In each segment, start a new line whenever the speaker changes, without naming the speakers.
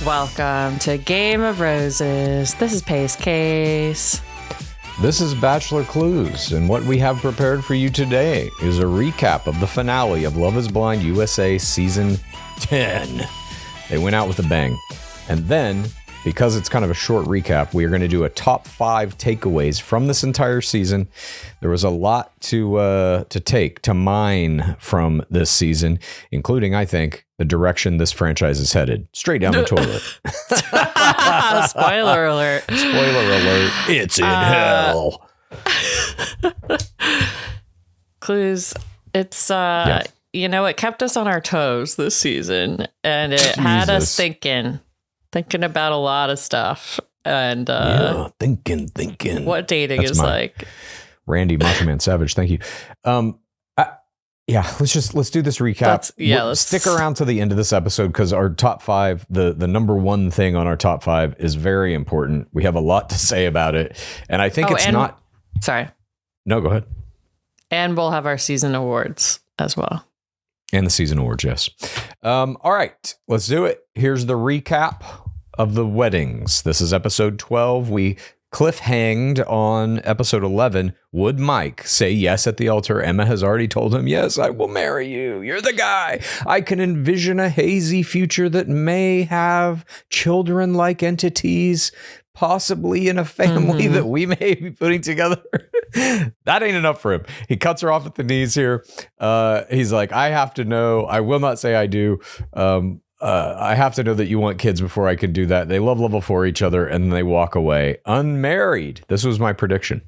welcome to Game of Roses. This is PaceCase.
This is BachelorClues, and what we have prepared for you today is a recap of the finale of Love is Blind USA Season 10. They went out with a bang. And then, because it's kind of a short recap, we are going to do a top 5 takeaways from this entire season. There was a lot to mine from this season, including, I think, the direction this franchise is headed. Straight down the toilet.
Spoiler alert.
Spoiler alert. It's in hell.
Clues. It's,
Yes.
you know, it kept us on our toes this season, and it had us thinking about a lot of stuff. And
thinking.
What dating
That's
is like.
Randy Macho Man Savage, thank you. Let's do this recap. Let's stick around to the end of this episode because our top 5, the number one thing on our top 5 is very important. We have a lot to say about it, and I think
Sorry.
No, go ahead.
And we'll have our season awards as well.
And the season awards, yes. All right, let's do it. Here's the recap of the weddings. This is episode 12. We cliffhanged on episode 11. Would Mike say yes at the altar? Emma has already told him, yes, I will marry you. You're the guy. I can envision a hazy future that may have children-like entities, possibly in a family that we may be putting together. That ain't enough for him. He cuts her off at the knees here. He's like, I have to know. I will not say I do. I have to know that you want kids before I can do that. They love level 4 each other, and they walk away unmarried. This was my prediction.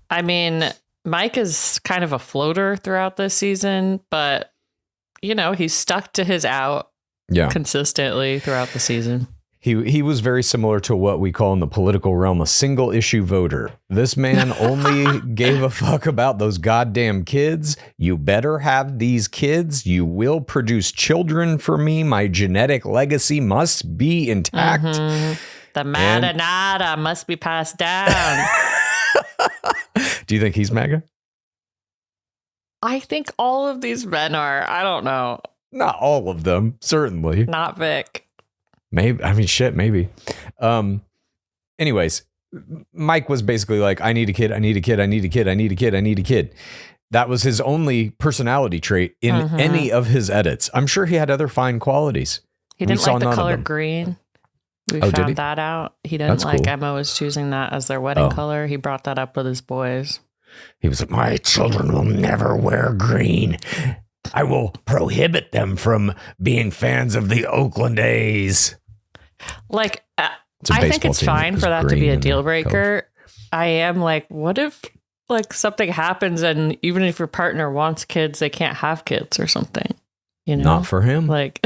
I mean, Mike is kind of a floater throughout this season, but, you know, he's stuck to his out consistently throughout the season.
He was very similar to what we call in the political realm a single issue voter. This man only gave a fuck about those goddamn kids. You better have these kids. You will produce children for me. My genetic legacy must be intact.
Mm-hmm. The Madanada must be passed down.
Do you think he's MAGA?
I think all of these men are. I don't know.
Not all of them, certainly.
Not Vic.
Maybe. I mean, shit, maybe. Anyways, Mike was basically like, I need a kid. I need a kid. I need a kid. I need a kid. I need a kid. That was his only personality trait in any of his edits. I'm sure he had other fine qualities.
He didn't like the color green. We found that out. He didn't like cool. Emma was choosing that as their wedding color. He brought that up with his boys.
He was like, my children will never wear green. I will prohibit them from being fans of the Oakland A's.
Like, I think it's fine for that to be a deal breaker. I am like, what if like something happens and even if your partner wants kids, they can't have kids or something? You know,
not for him.
Like,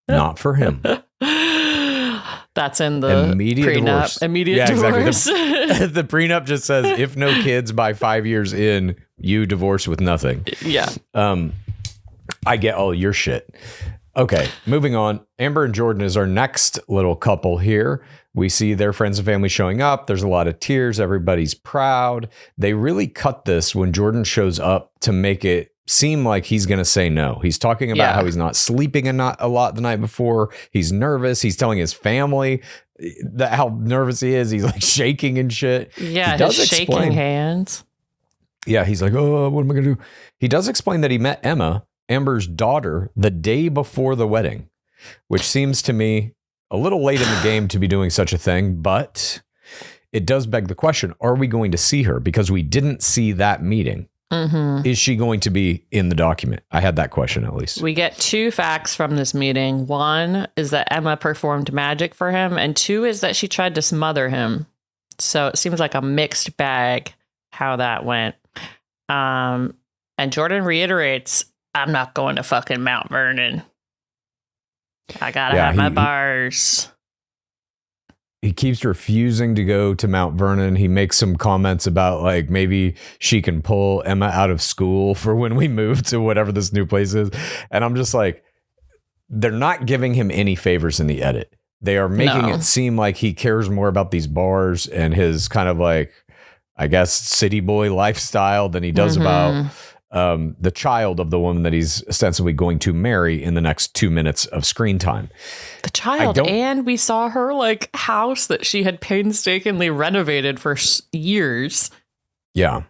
not for him.
That's in the
immediate
prenup.
Divorce.
Immediate divorce.
Exactly. The prenup just says, if no kids by 5 years in, you divorce with nothing.
Yeah.
I get all your shit. Okay, moving on. Amber and Jordan is our next little couple here. We see their friends and family showing up. There's a lot of tears. Everybody's proud. They really cut this when Jordan shows up to make it seem like he's going to say no. He's talking about how he's not sleeping a lot the night before. He's nervous. He's telling his family how nervous he is. He's like shaking and shit.
Yeah, he's shaking hands.
Yeah, he's like, oh, what am I going to do? He does explain that he met Emma, Amber's daughter, the day before the wedding, which seems to me a little late in the game to be doing such a thing, but it does beg the question, are we going to see her? Because we didn't see that meeting. Mm-hmm. Is she going to be in the document? I had that question at least.
We get 2 facts from this meeting. 1 is that Emma performed magic for him, and 2 is that she tried to smother him. So it seems like a mixed bag how that went. And Jordan reiterates, I'm not going to fucking Mount Vernon. I gotta have my bars.
He keeps refusing to go to Mount Vernon. He makes some comments about like maybe she can pull Emma out of school for when we move to whatever this new place is. And I'm just like, they're not giving him any favors in the edit. They are making it seem like he cares more about these bars and his kind of like, I guess, city boy lifestyle than he does about the child of the woman that he's ostensibly going to marry in the next 2 minutes of screen time.
The child, and we saw her like house that she had painstakingly renovated for years.
Yeah.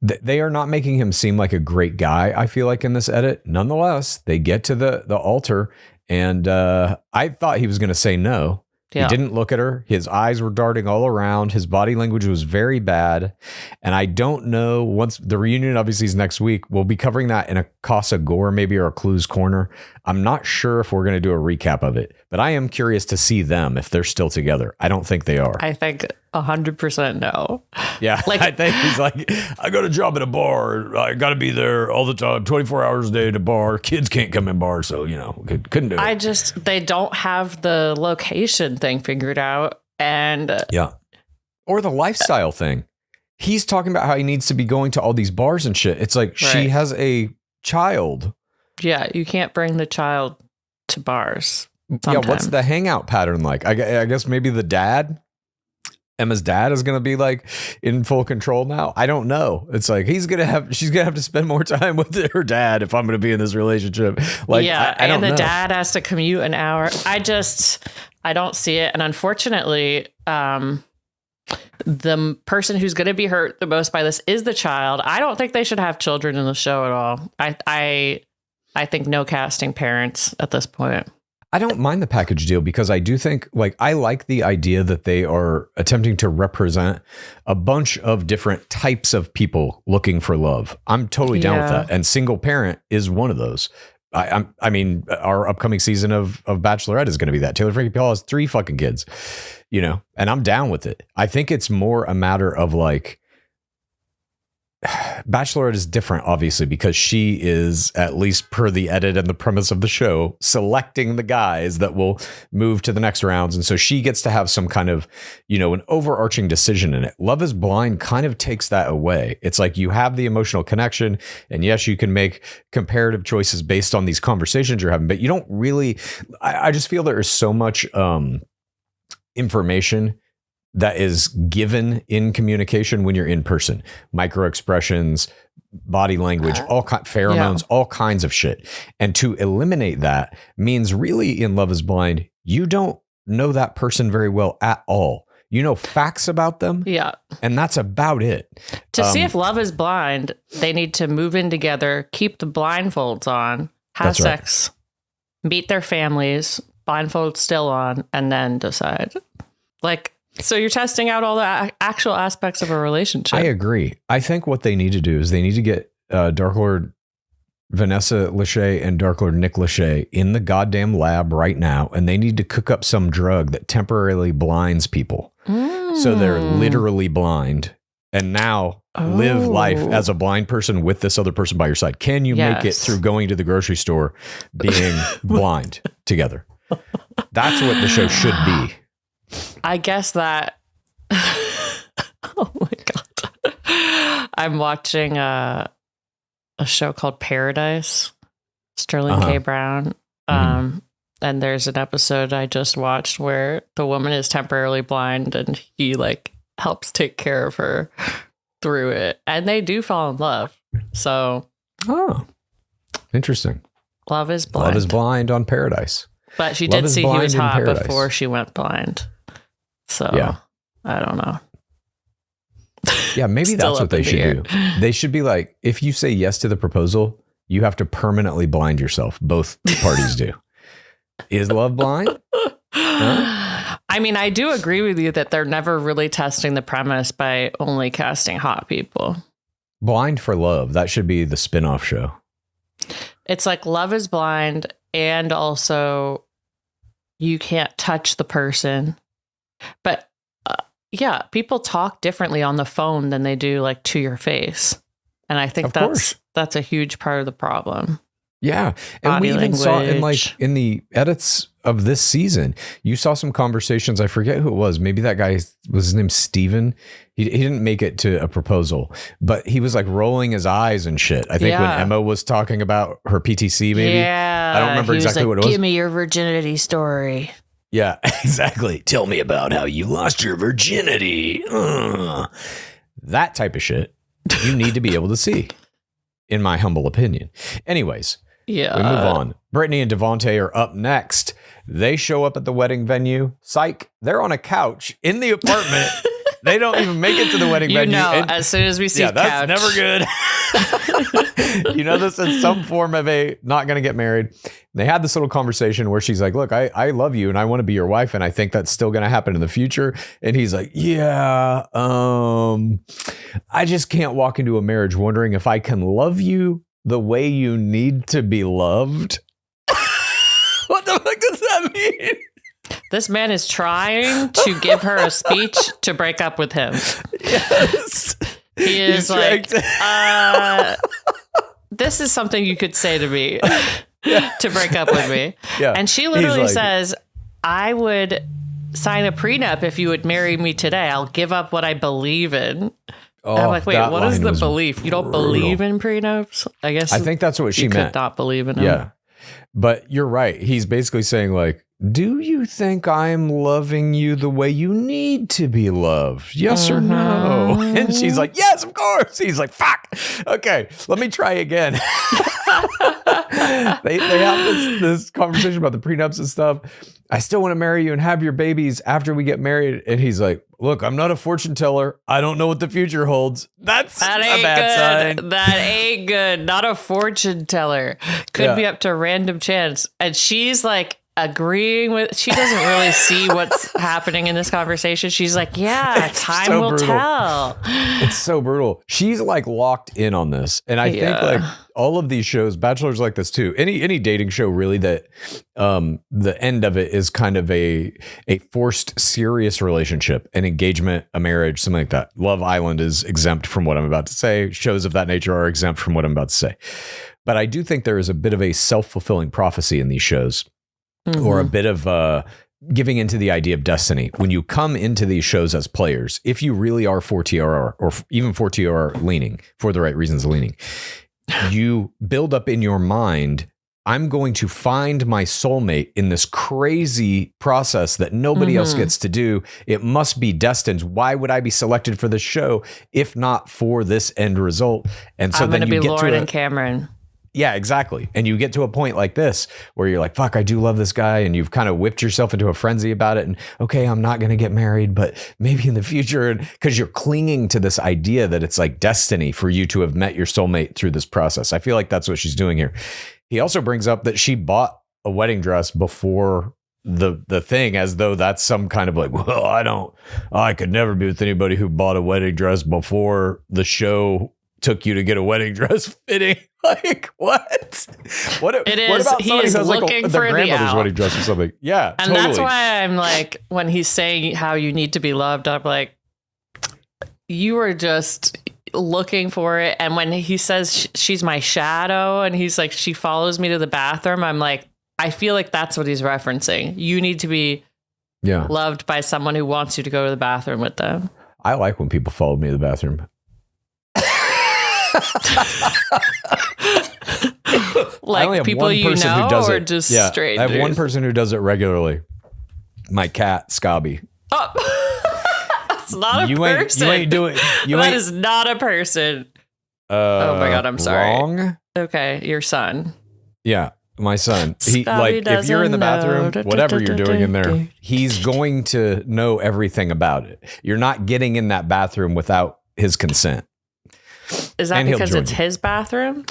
They are not making him seem like a great guy, I feel like, in this edit. Nonetheless, they get to the altar, and I thought he was going to say no. Yeah. He didn't look at her. His eyes were darting all around. His body language was very bad. And I don't know, once the reunion obviously is next week, we'll be covering that in a Casa Gore, maybe, or a Clues Corner. I'm not sure if we're going to do a recap of it, but I am curious to see them if they're still together. I don't think they are.
I think 100% no.
Yeah. I think he's like, I got a job at a bar. I got to be there all the time, 24 hours a day at a bar. Kids can't come in bars. So, couldn't do it.
They don't have the location thing figured out. And
yeah. Or the lifestyle thing. He's talking about how he needs to be going to all these bars and shit. It's like, she has a child.
Yeah. You can't bring the child to bars. Sometimes.
Yeah. What's the hangout pattern like? I guess maybe the dad. Emma's dad is going to be like in full control now. I don't know. It's like she's going to have to spend more time with her dad if I'm going to be in this relationship. Like,
yeah.
I don't know.
And the dad has to commute an hour. I don't see it. And unfortunately, the person who's going to be hurt the most by this is the child. I don't think they should have children in the show at all. I think no casting parents at this point.
I don't mind the package deal because I do think, like, I like the idea that they are attempting to represent a bunch of different types of people looking for love. I'm totally down with that. And single parent is one of those. I mean, our upcoming season of Bachelorette is going to be that. Taylor Frankie Paul has 3 fucking kids, and I'm down with it. I think it's more a matter of like, Bachelorette is different, obviously, because she is, at least per the edit and the premise of the show, selecting the guys that will move to the next rounds. And so she gets to have some kind of, an overarching decision in it. Love is Blind kind of takes that away. It's like you have the emotional connection, and yes, you can make comparative choices based on these conversations you're having, but you don't really, I just feel there is so much information that is given in communication when you're in person. Micro expressions, body language, pheromones, all kinds of shit. And to eliminate that means really in Love is Blind, you don't know that person very well at all. You know facts about them. Yeah. And that's about it.
To see if Love is Blind, they need to move in together, keep the blindfolds on, have sex, meet their families, blindfolds still on, and then decide. So you're testing out all the actual aspects of a relationship.
I agree. I think what they need to do is they need to get Dark Lord Vanessa Lachey and Dark Lord Nick Lachey in the goddamn lab right now, and they need to cook up some drug that temporarily blinds people. So they're literally blind and now live life as a blind person with this other person by your side. Can you make it through going to the grocery store being blind together? That's what the show should be.
I guess that. Oh my God. I'm watching a show called Paradise, Sterling K. Brown. And there's an episode I just watched where the woman is temporarily blind and he helps take care of her through it. And they do fall in love. So.
Oh, interesting.
Love is Blind.
Love is Blind on Paradise.
But she did see he was hot before she went blind. So, I don't know.
Yeah, maybe that's what they should do. They should be like, if you say yes to the proposal, you have to permanently blind yourself. Both parties do. Is Love blind? Huh?
I mean, I do agree with you that they're never really testing the premise by only casting hot people.
Blind for Love. That should be the spinoff show.
It's like Love is Blind, and also you can't touch the person. But people talk differently on the phone than they do to your face. And I think that's a huge part of the problem.
Yeah. And we even saw in the edits of this season, you saw some conversations. I forget who it was. Maybe that guy was his name Steven. He didn't make it to a proposal, but he was rolling his eyes and shit. I think when Emma was talking about her PTC, maybe. Yeah. I don't remember exactly what it was.
Give me your virginity story.
Yeah, exactly. Tell me about how you lost your virginity. That type of shit you need to be able to see. in my humble opinion. Anyways,
Yeah.
we move on. Brittany and Devonte are up next. They show up at the wedding venue. Psych, they're on a couch in the apartment. They don't even make it to the wedding venue.
As soon as we see couch.
That's never good. You know, this is some form of a not going to get married. They had this little conversation where she's like, look, I love you and I want to be your wife. And I think that's still going to happen in the future. And he's like, yeah, I just can't walk into a marriage wondering if I can love you the way you need to be loved. What the fuck does that mean?
This man is trying to give her a speech to break up with him.
Yes.
He is like, this is something you could say to me to break up with me. Yeah. And she literally says, I would sign a prenup if you would marry me today. I'll give up what I believe in. Oh, I'm like, wait, what is the belief? You don't believe in prenups? I guess.
I think that's what she meant.
Could not believe in them.
Yeah. But you're right. He's basically saying like, do you think I'm loving you the way you need to be loved? Yes or no? And she's like, yes, of course. He's like, fuck. Okay, let me try again. They have this conversation about the prenups and stuff. I still want to marry you and have your babies after we get married. And he's like, look, I'm not a fortune teller. I don't know what the future holds. That ain't a bad sign.
That ain't good. Not a fortune teller. Could be up to random chance. And she's like, agreeing with, she doesn't really see what's happening in this conversation. She's like, yeah, time will tell.
It's so brutal. She's like locked in on this. And I think like all of these shows, Bachelor's like this too. Any dating show really that the end of it is kind of a forced serious relationship, an engagement, a marriage, something like that. Love Island is exempt from what I'm about to say. Shows of that nature are exempt from what I'm about to say. But I do think there is a bit of a self-fulfilling prophecy in these shows. Or a bit of giving into the idea of destiny. When you come into these shows as players, if you really are 4TRR or even 4TRR leaning, for the right reasons leaning, you build up in your mind, I'm going to find my soulmate in this crazy process that nobody else gets to do. It must be destined. Why would I be selected for this show if not for this end result? And so then you get
Lauren and Cameron.
Yeah, exactly. And you get to a point like this where you're like, fuck, I do love this guy. And you've kind of whipped yourself into a frenzy about it. And okay, I'm not going to get married, but maybe in the future, because you're clinging to this idea that it's like destiny for you to have met your soulmate through this process. I feel like that's what she's doing here. He also brings up that she bought a wedding dress before the thing, as though that's some kind of like, well, I could never be with anybody who bought a wedding dress before the show took you to get a wedding dress fitting. Like, what? What about somebody who has like their grandmother's wedding dress or something? Yeah,
and totally. That's why I'm like, when he's saying how you need to be loved, I'm like, you are just looking for it. And when he says she's my shadow, and he's like, she follows me to the bathroom, I'm like, I feel like that's what he's referencing. You need to be loved by someone who wants you to go to the bathroom with them.
I like when people follow me to the bathroom.
Like people you know, or just strangers?
I have one person who does it regularly. My cat, Scobby.
Oh, that's not a person.
You ain't doing.
That is not a person. Oh my God, I'm sorry.
Wrong?
Okay, your son.
Yeah, my son. He like if you're in the bathroom, whatever you're doing in there, he's going to know everything about it. You're not getting in that bathroom without his consent.
Is that because it's his bathroom?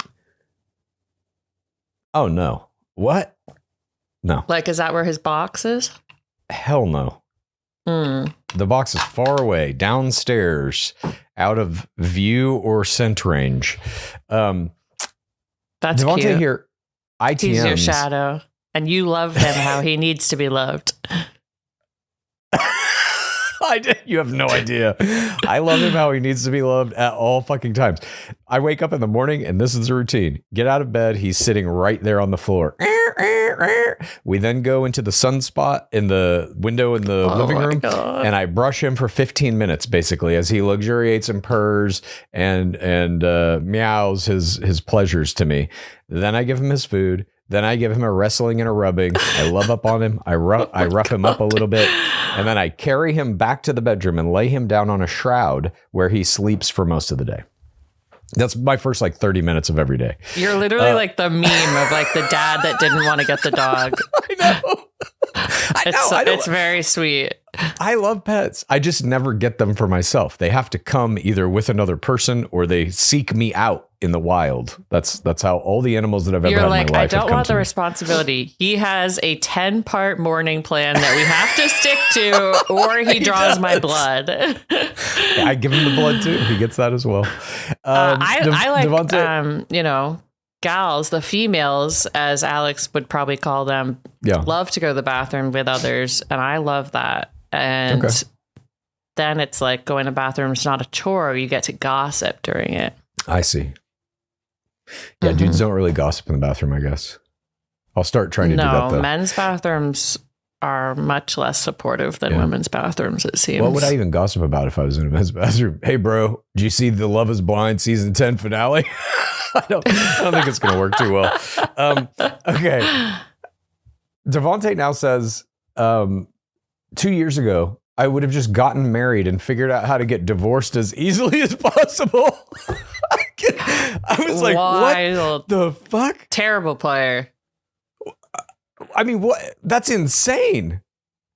Oh, no. What? No.
Like, is that where his box is?
Hell no. The box is far away, downstairs, out of view or scent range.
That's
Devonte
cute.
Here, ITMs.
He's your shadow, and you love him how he needs to be loved.
You have no idea. I love him how he needs to be loved at all fucking times. I wake up in the morning and this is the routine. Get out of bed. He's sitting right there on the floor. We then go into the sunspot in the window in the living room. God. And I brush him for 15 minutes, basically, as he luxuriates and purrs and meows his pleasures to me. Then I give him his food. Then I give him a wrestling and a rubbing. I love up on him. I rough him up a little bit. And then I carry him back to the bedroom and lay him down on a shroud where he sleeps for most of the day. That's my first like 30 minutes of every day.
You're literally like the meme of like the dad that didn't want to get the dog.
I know.
It's very sweet.
I love pets. I just never get them for myself. They have to come either with another person or they seek me out in the wild. That's how all the animals that I've ever had in my life
I don't want the
me.
responsibility. He has a 10-part morning plan that we have to stick to, or he draws my blood.
I give him the blood too. He gets that as well.
I like,
Devonte,
gals, the females, as Alex would probably call them, love to go to the bathroom with others. And I love that. And then it's like going to the bathroom is not a chore. You get to gossip during it.
I see. Yeah, dudes don't really gossip in the bathroom, I guess. I'll start trying to do that, though.
No, men's bathrooms are much less supportive than women's bathrooms, it seems.
What would I even gossip about if I was in a men's bathroom? Hey, bro, did you see the Love is Blind season 10 finale? I don't think it's going to work too well. Okay. Devonte now says, 2 years ago, I would have just gotten married and figured out how to get divorced as easily as possible. I was like, what the fuck?
Terrible player.
I mean, what? That's insane.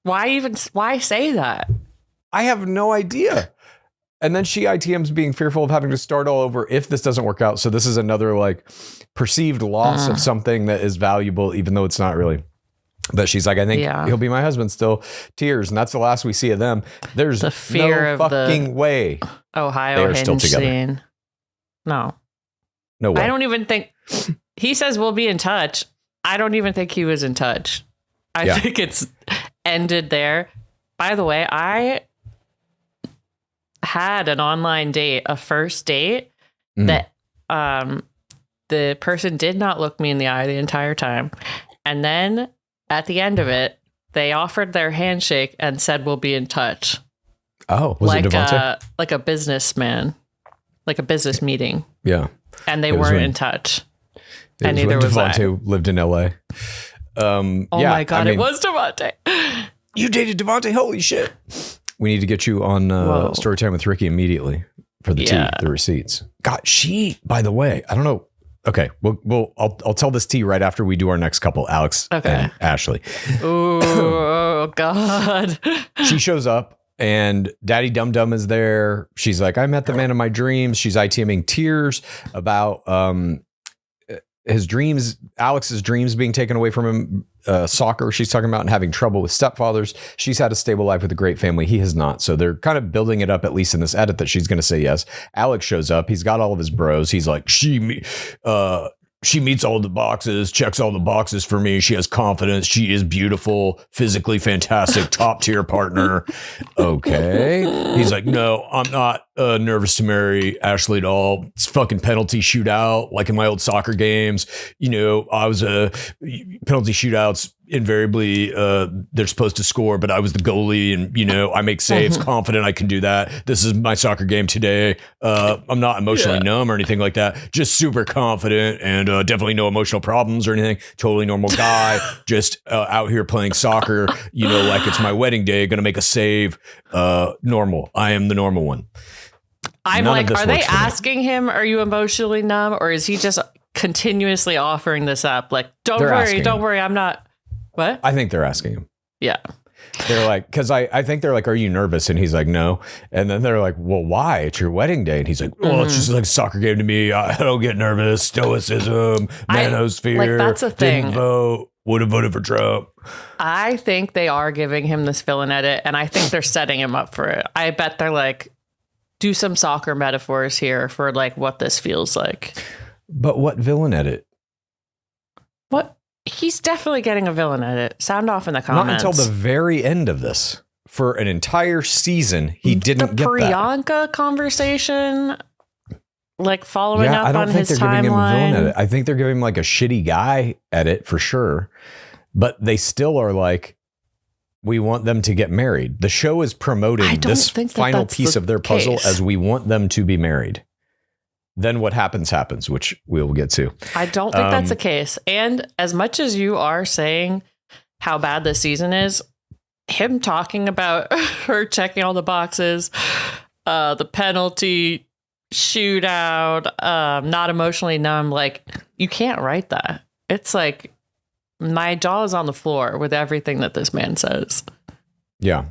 Why say that?
I have no idea. And then she ITMs being fearful of having to start all over if this doesn't work out. So this is another like perceived loss of something that is valuable, even though it's not really. But she's like, I think he'll be my husband still. Tears. And that's the last we see of them. There's
the fear
no
of
fucking way.
Ohio hinge scene. No way. I don't even think he says we'll be in touch. I don't even think he was in touch. I think it's ended there. By the way, I had an online date, a first date that the person did not look me in the eye the entire time. And then at the end of it, they offered their handshake and said, we'll be in touch.
Oh, was it Devonte?
Like a businessman, like a business meeting.
Yeah.
And they weren't in touch. And neither was
Devonte lived in LA.
My God, it was Devonte.
You dated Devonte? Holy shit. We need to get you on Storytime with Ricky immediately for the receipts. God, by the way, I don't know. Okay, I'll tell this tea right after we do our next couple, Alex and Ashley.
Oh, God.
She shows up and Daddy Dum Dum is there. She's like, I met the man of my dreams. She's ITMing tears about his dreams, Alex's dreams being taken away from him. Soccer, she's talking about, and having trouble with stepfathers. She's had a stable life with a great family. He has not. So they're kind of building it up, at least in this edit, that she's going to say yes. Alex shows up. He's got all of his bros. He's like, she meets all the boxes, checks all the boxes for me. She has confidence. She is beautiful, physically fantastic, top tier partner. Okay. He's like, no, I'm not nervous to marry Ashley at all. It's fucking penalty shootout. Like in my old soccer games, I was a penalty shootouts. Invariably, they're supposed to score, but I was the goalie and, I make saves, confident I can do that. This is my soccer game today. I'm not emotionally numb or anything like that. Just super confident and definitely no emotional problems or anything. Totally normal guy, just out here playing soccer, like it's my wedding day, gonna make a save. Normal. I am the normal one.
I'm like, are they asking him, are you emotionally numb? Or is he just continuously offering this up? Like, don't worry, I'm not. What?
I think they're asking him.
Yeah.
They're like, because I think they're like, are you nervous? And he's like, no. And then they're like, well, why? It's your wedding day. And he's like, well, it's just like a soccer game to me. I don't get nervous. Stoicism, manosphere.
Like, that's a thing.
Didn't vote. Would have voted for Trump.
I think they are giving him this villain edit, and I think they're setting him up for it. I bet they're like, do some soccer metaphors here for like what this feels like.
But what villain edit?
What? He's definitely getting a villain edit. Sound off in the comments.
Not until the very end of this. For an entire season, he didn't get that.
The Priyanka conversation, like following up on his timeline.
Giving him a villain edit. I think they're giving him like a shitty guy edit for sure. But they still are like, we want them to get married. The show is promoting this final piece of their puzzle as we want them to be married. Then what happens, which we'll get to.
I don't think that's the case. And as much as you are saying how bad this season is, him talking about her checking all the boxes, the penalty shootout, not emotionally numb. Like, you can't write that. It's like my jaw is on the floor with everything that this man says.
Yeah,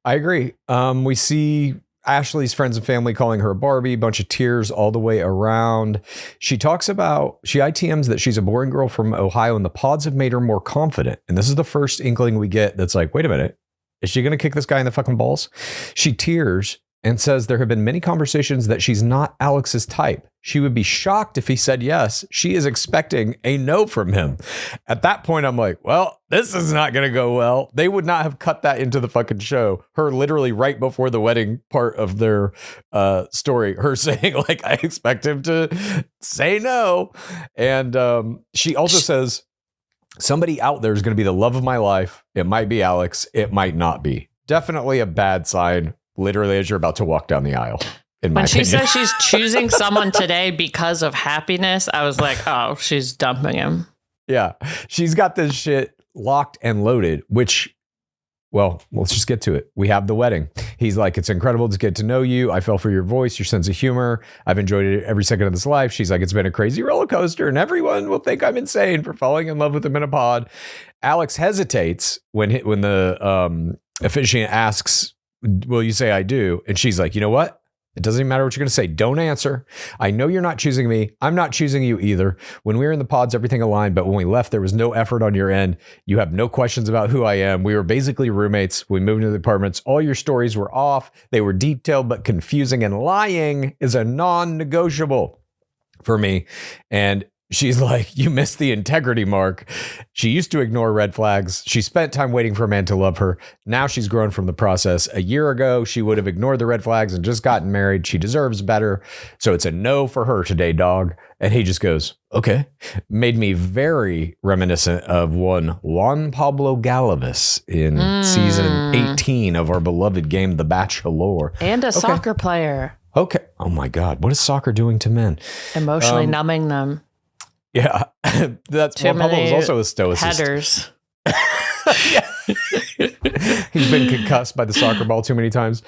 I agree. We see Ashley's friends and family calling her a Barbie, a bunch of tears all the way around. She talks about, she ITMs that she's a boring girl from Ohio and the pods have made her more confident. And this is the first inkling we get that's like, wait a minute, is she going to kick this guy in the fucking balls? She tears and says there have been many conversations that she's not Alex's type. She would be shocked if he said yes. She is expecting a no from him. At that point, I'm like, well, this is not going to go well. They would not have cut that into the fucking show. Her literally right before the wedding part of their story, her saying like, I expect him to say no. And she also says, somebody out there is going to be the love of my life. It might be Alex. It might not be. Definitely a bad sign. Literally, as you're about to walk down the aisle.
When she says she's choosing someone today because of happiness, I was like, oh, she's dumping him.
Yeah. She's got this shit locked and loaded, which, well, let's just get to it. We have the wedding. He's like, it's incredible to get to know you. I fell for your voice, your sense of humor. I've enjoyed it every second of this life. She's like, it's been a crazy roller coaster and everyone will think I'm insane for falling in love with him in a pod. Alex hesitates when the officiant asks, will you say I do? And she's like, you know what? It doesn't even matter what you're going to say. Don't answer. I know you're not choosing me. I'm not choosing you either. When we were in the pods, everything aligned. But when we left, there was no effort on your end. You have no questions about who I am. We were basically roommates. We moved into the apartments. All your stories were off. They were detailed, but confusing, and lying is a non-negotiable for me. And she's like, you missed the integrity mark. She used to ignore red flags. She spent time waiting for a man to love her. Now she's grown from the process. A year ago, she would have ignored the red flags and just gotten married. She deserves better. So it's a no for her today, dog. And he just goes, okay. Made me very reminiscent of one Juan Pablo Galavis in season 18 of our beloved game, The Bachelor.
And a soccer player.
Okay. Oh my God. What is soccer doing to men?
Emotionally numbing them.
Yeah, that's Juan Pablo is also a stoicist.
Headers.
He's been concussed by the soccer ball too many times.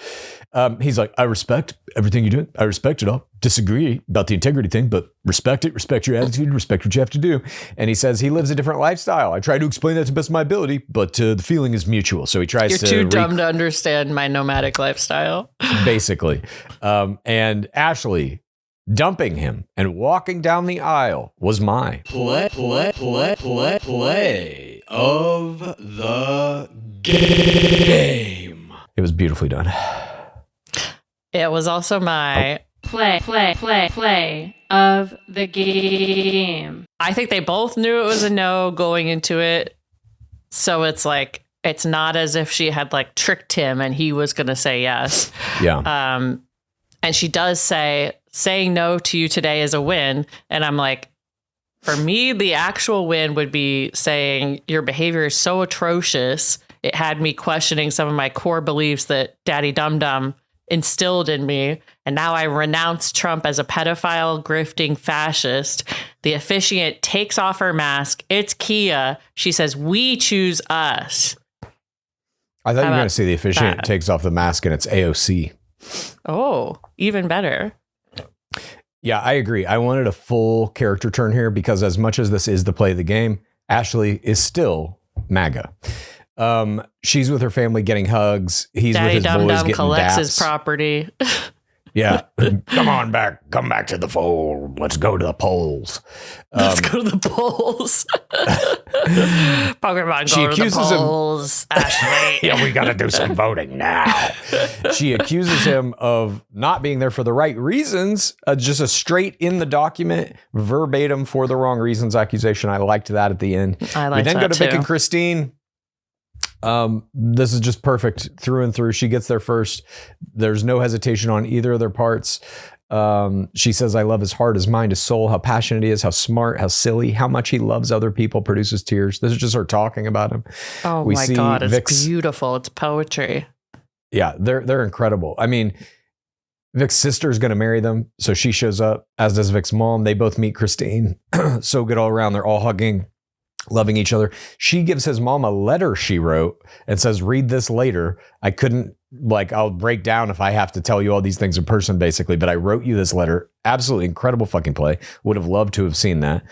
He's like, I respect everything you do. I respect it all. Disagree about the integrity thing, but respect it. Respect your attitude. Respect what you have to do. And he says he lives a different lifestyle. I try to explain that to the best of my ability, but the feeling is mutual. So he tries
You're too dumb to understand my nomadic lifestyle.
Basically. And Ashley dumping him and walking down the aisle was my play of the game. It was beautifully done.
It was also my play of the game. I think they both knew it was a no going into it. So it's like, it's not as if she had like tricked him and he was going to say yes.
Yeah.
And she does say, saying no to you today is a win. And I'm like, for me, the actual win would be saying your behavior is so atrocious. It had me questioning some of my core beliefs that Daddy Dum Dum instilled in me. And now I renounce Trump as a pedophile, grifting fascist. The officiant takes off her mask. It's Kia. She says, we choose us.
I thought you were going to say the officiant takes off the mask and it's AOC.
Oh, even better.
Yeah, I agree. I wanted a full character turn here because as much as this is the play of the game, Ashley is still MAGA. She's with her family getting hugs. He's
Daddy
with his
Dum
boys
Dum
getting
collects
daps.
his property.
Yeah. Come back to the fold. Let's go to the polls.
Let's go to the polls. Pokemon, go to the polls. Ashley.
Yeah, we got to do some voting now. She accuses him of not being there for the right reasons. Just a straight in the document, verbatim for the wrong reasons accusation. I liked that at the end.
I liked
we then
that
go to
too.
Vic and Christine. This is just perfect through and through. She gets there first. There's no hesitation on either of their parts. She says, I love his heart, his mind, his soul, how passionate he is, how smart, how silly, how much he loves other people, produces tears. This is just her talking about him.
Oh my God, it's beautiful. It's poetry.
Yeah, they're incredible. I mean, Vic's sister is going to marry them. So she shows up, as does Vic's mom. They both meet Christine. So good all around. They're all hugging. loving each other. She gives his mom a letter she wrote and says, read this later. I couldn't, I'll break down if I have to tell you all these things in person, basically, but I wrote you this letter. Absolutely incredible fucking play. Would have loved to have seen that.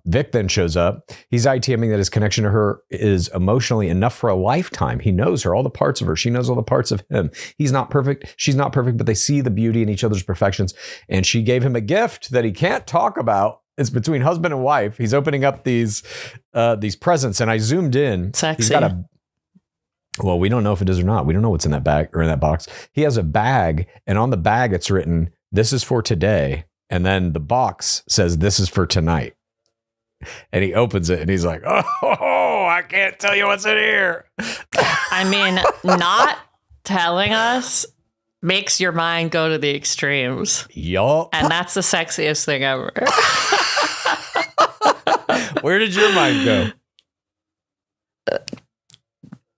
Vic then shows up. He's ITMing that his connection to her is emotionally enough for a lifetime. He knows her, all the parts of her. She knows all the parts of him. He's not perfect. She's not perfect, but they see the beauty in each other's perfections. And she gave him a gift that he can't talk about. It's between husband and wife. He's opening up these presents, and I zoomed in.
Sexy.
He's got well, we don't know if it is or not. We don't know what's in that bag or in that box. He has a bag, and on the bag it's written, "This is for today," and then the box says, "This is for tonight." And he opens it, and he's like, "Oh, I can't tell you what's in here."
I mean, not telling us makes your mind go to the extremes.
Yup.
And that's the sexiest thing ever.
Where did your mind go?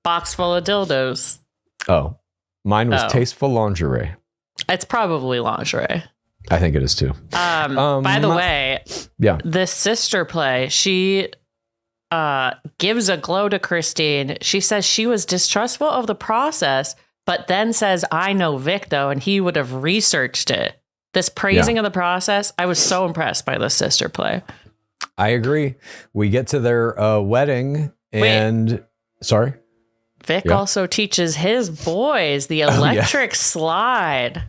Box full of dildos.
Oh, mine was tasteful lingerie.
It's probably lingerie.
I think it is too.
By the way,
yeah,
this sister play, she gives a glow to Christine. She says she was distrustful of the process, but then says, I know Vic, though, and he would have researched it. This praising of the process, I was so impressed by this sister play.
I agree. We get to their wedding and... Sorry?
Vic also teaches his boys the electric slide.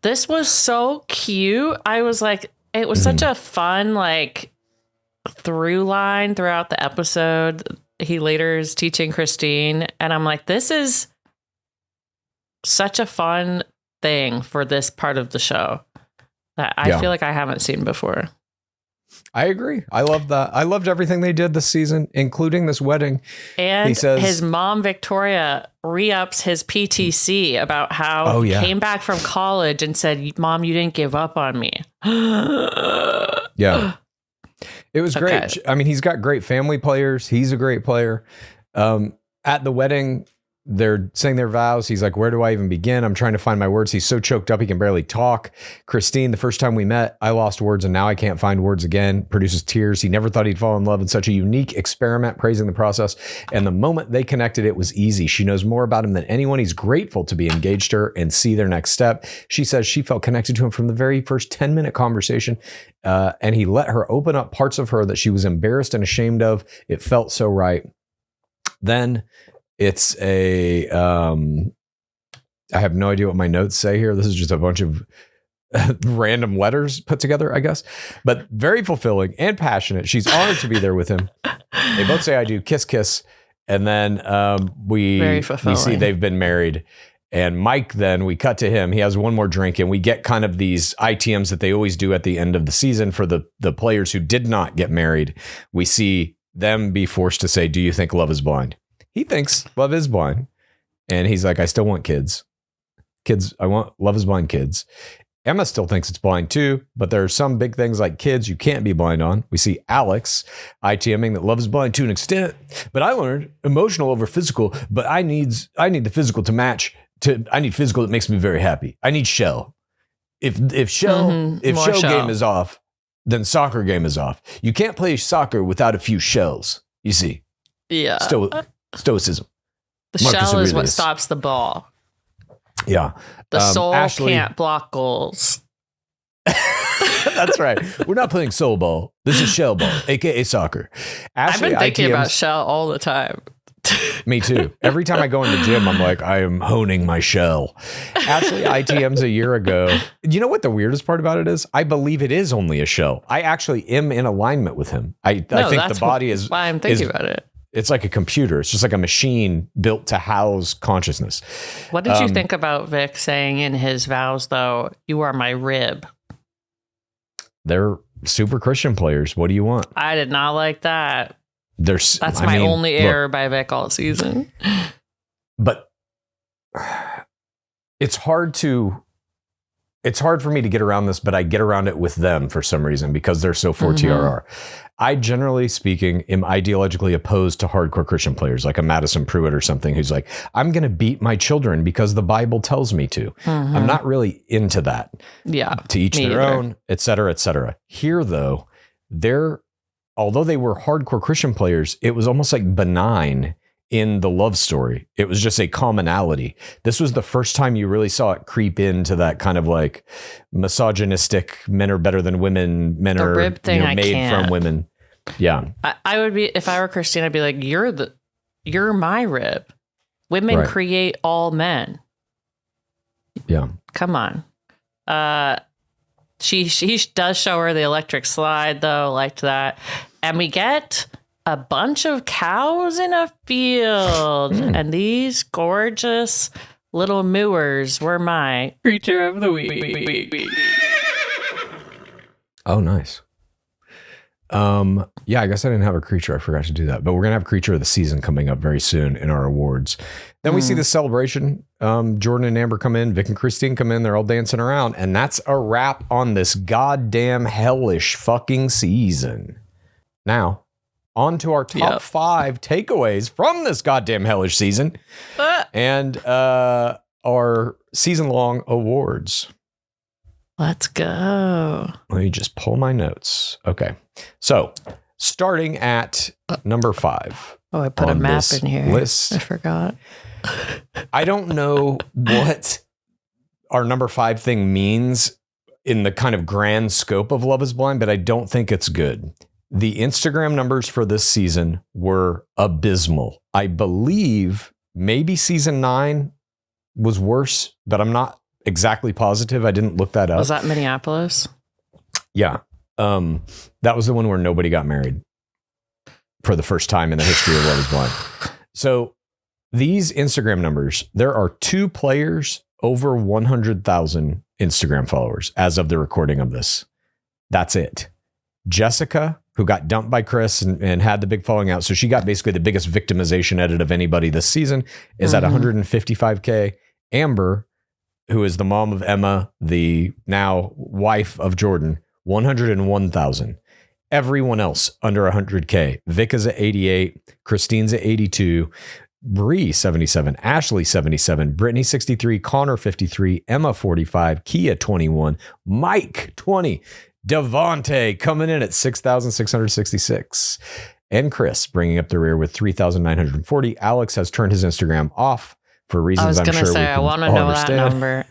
This was so cute. I was like, it was such a fun, through line throughout the episode. He later is teaching Christine, and I'm like, this is such a fun thing for this part of the show that I feel like I haven't seen before.
I agree. I love that. I loved everything they did this season, including this wedding.
And he says, his mom, Victoria, re-ups his PTC about how he came back from college and said, Mom, you didn't give up on me.
Yeah. It was great. I mean, he's got great family players. He's a great player. At the wedding, they're saying their vows. He's like, where do I even begin? I'm trying to find my words. He's so choked up, he can barely talk. Christine, the first time we met, I lost words and now I can't find words again. Produces tears. He never thought he'd fall in love in such a unique experiment, praising the process. And the moment they connected, it was easy. She knows more about him than anyone. He's grateful to be engaged to her and see their next step. She says she felt connected to him from the very first 10-minute conversation. And he let her open up parts of her that she was embarrassed and ashamed of. It felt so right. Then it's I have no idea what my notes say here. This is just a bunch of random letters put together, I guess, but very fulfilling and passionate. She's honored to be there with him. They both say, I do, kiss, kiss. And then we see they've been married. And Mike, then we cut to him. He has one more drink and we get kind of these ITMs that they always do at the end of the season for the players who did not get married. We see them be forced to say, do you think love is blind? He thinks love is blind. And he's like, I still want kids. I want love is blind kids. Emma still thinks it's blind too, but there are some big things like kids you can't be blind on. We see Alex ITMing that love is blind to an extent, but I learned emotional over physical, but I need the physical to match I need physical that makes me very happy. I need shell. If shell game is off, then soccer game is off. You can't play soccer without a few shells, you see.
Yeah.
Stoicism.
The Marcus shell Aurelius is what stops the ball.
Yeah.
The soul can't block goals.
That's right. We're not playing soul ball. This is shell ball, aka soccer. Ashley,
I've been thinking about shell all the time.
Me too. Every time I go in the gym, I'm like, I am honing my shell. Ashley ITMs a year ago. You know what the weirdest part about it is? I believe it is only a shell. I actually am in alignment with him. I think the body is
why I'm thinking about it.
It's like a computer. It's just like a machine built to house consciousness.
What did you think about Vic saying in his vows, though, you are my rib?
They're super Christian players. What do you want?
I did not like that. That's
my
only error by Vic all season.
But it's hard for me to get around this, but I get around it with them for some reason because they're so for TRR. I, generally speaking, am ideologically opposed to hardcore Christian players like a Madison Pruitt or something who's like, I'm going to beat my children because the Bible tells me to. I'm not really into that.
Yeah.
To each their own, et cetera, et cetera. Here, though, they're although they were hardcore Christian players, it was almost like benign in the love story. It was just a commonality. This was the first time you really saw it creep into that kind of like misogynistic, men are better than women, men are
rib thing,
made from women. Yeah.
I would be, if I were Christine, I'd be like, you're my rib. Women create all men.
Yeah.
Come on. She does show her the electric slide though, liked that. And we get a bunch of cows in a field. And these gorgeous little mooers were my creature of the week.
Oh, nice. Yeah, I guess I didn't have a creature. I forgot to do that. But we're going to have creature of the season coming up very soon in our awards. Then we see the celebration. Jordan and Amber come in. Vic and Christine come in. They're all dancing around. And that's a wrap on this goddamn hellish fucking season. Now, on to our top 5 takeaways from this goddamn hellish season. And our season-long awards.
Let's go.
Let me just pull my notes. Okay. So, starting at number 5.
Oh, I put a map in here.
List.
I forgot.
I don't know what our number 5 thing means in the kind of grand scope of Love is Blind, but I don't think it's good. The Instagram numbers for this season were abysmal. I believe maybe season 9 was worse, but I'm not exactly positive. I didn't look that up.
Was that Minneapolis?
Yeah. That was the one where nobody got married for the first time in the history of Love is Blind. So these Instagram numbers, there are 2 players over 100,000 Instagram followers as of the recording of this. That's it. Jessica, who got dumped by Chris and had the big falling out. So she got basically the biggest victimization edit of anybody this season, is at 155K. Amber, who is the mom of Emma, the now wife of Jordan, 101,000. Everyone else under 100K. Vic is at 88. Christine's at 82. Bree, 77. Ashley, 77. Brittany, 63. Connor, 53. Emma, 45. Kia, 21. Mike, 20. Devonte coming in at 6,666. And Chris bringing up the rear with 3,940. Alex has turned his Instagram off for reasons I'm sure we can all understand.
I want to know that number.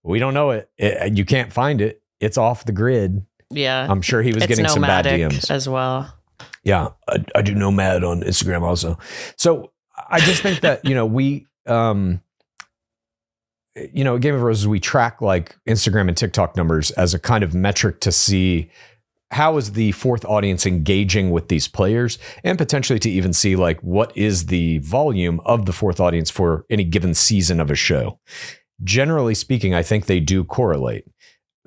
We don't know it. You can't find it. It's off the grid.
Yeah.
I'm sure he was getting some bad DMs
as well.
Yeah. I do Nomad on Instagram also. So I just think that, we, at Game of Roses, we track like Instagram and TikTok numbers as a kind of metric to see how is the fourth audience engaging with these players, and potentially to even see like what is the volume of the fourth audience for any given season of a show. Generally speaking, I think they do correlate.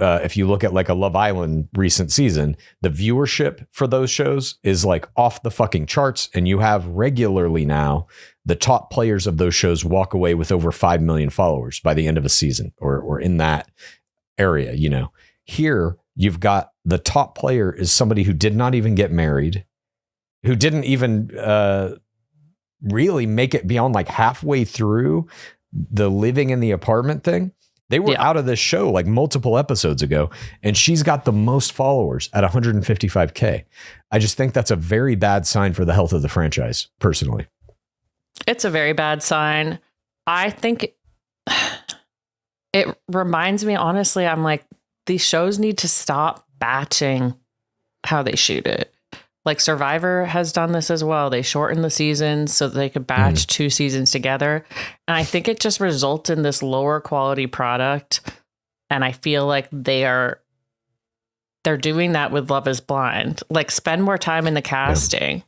If you look at like a Love Island recent season, the viewership for those shows is like off the fucking charts. And you have regularly now the top players of those shows walk away with over 5 million followers by the end of a season or in that area. Here you've got the top player is somebody who did not even get married, who didn't even really make it beyond like halfway through the living in the apartment thing. They were out of this show like multiple episodes ago, and she's got the most followers at 155K. I just think that's a very bad sign for the health of the franchise, personally.
It's a very bad sign. I think it reminds me, honestly, I'm like, these shows need to stop batching how they shoot it. Like Survivor has done this as well. They shorten the seasons so that they could batch 2 seasons together. And I think it just results in this lower quality product. And I feel like they're doing that with Love is Blind. Like, spend more time in the casting.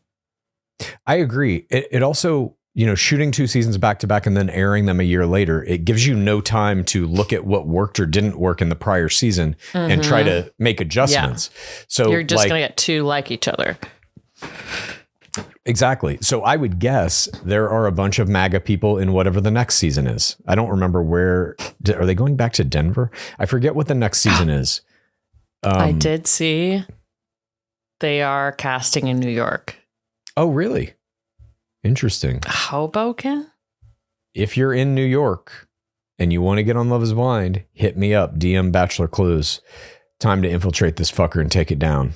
Yeah. I agree. It also, shooting 2 seasons back to back and then airing them a year later, it gives you no time to look at what worked or didn't work in the prior season and try to make adjustments. Yeah. So
you're just going to get 2 like each other.
Exactly. So I would guess there are a bunch of MAGA people in whatever the next season is. I don't remember where. Are they going back to Denver? I forget what the next season is.
I did see they are casting in New York.
Oh, really? Interesting.
Hoboken?
If you're in New York and you want to get on Love is Blind, hit me up. DM Bachelor Clues. Time to infiltrate this fucker and take it down.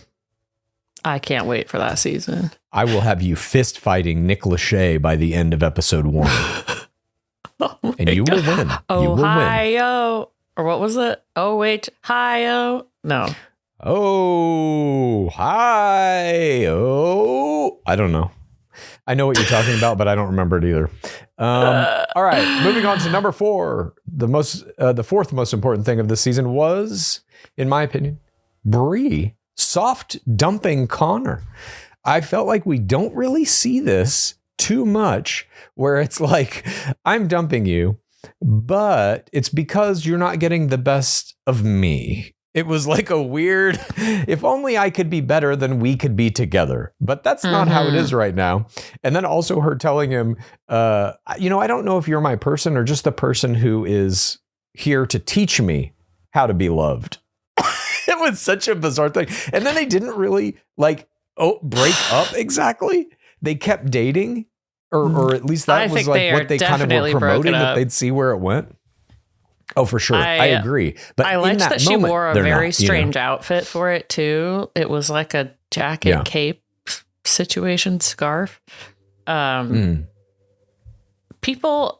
I can't wait for that season.
I will have you fist fighting Nick Lachey by the end of episode 1. And you will win.
Ohio. Or what was it? Oh, wait. Hi-oh. No.
Oh, hi. Oh, I don't know. I know what you're talking about, but I don't remember it either. All right. Moving on to number 4. The fourth most important thing of this season was, in my opinion, Bree soft dumping Connor. I felt like we don't really see this too much, where it's like, I'm dumping you, but it's because you're not getting the best of me. It was like a weird, if only I could be better, then we could be together. But that's not how it is right now. And then also her telling him, I don't know if you're my person or just the person who is here to teach me how to be loved. It was such a bizarre thing. And then they didn't really break up exactly. They kept dating, or at least that was like what they kind of were promoting, that they'd see where it went. Oh, for sure. I agree. But
I liked that she wore a very strange outfit for it too. It was like a jacket, cape situation, scarf. People,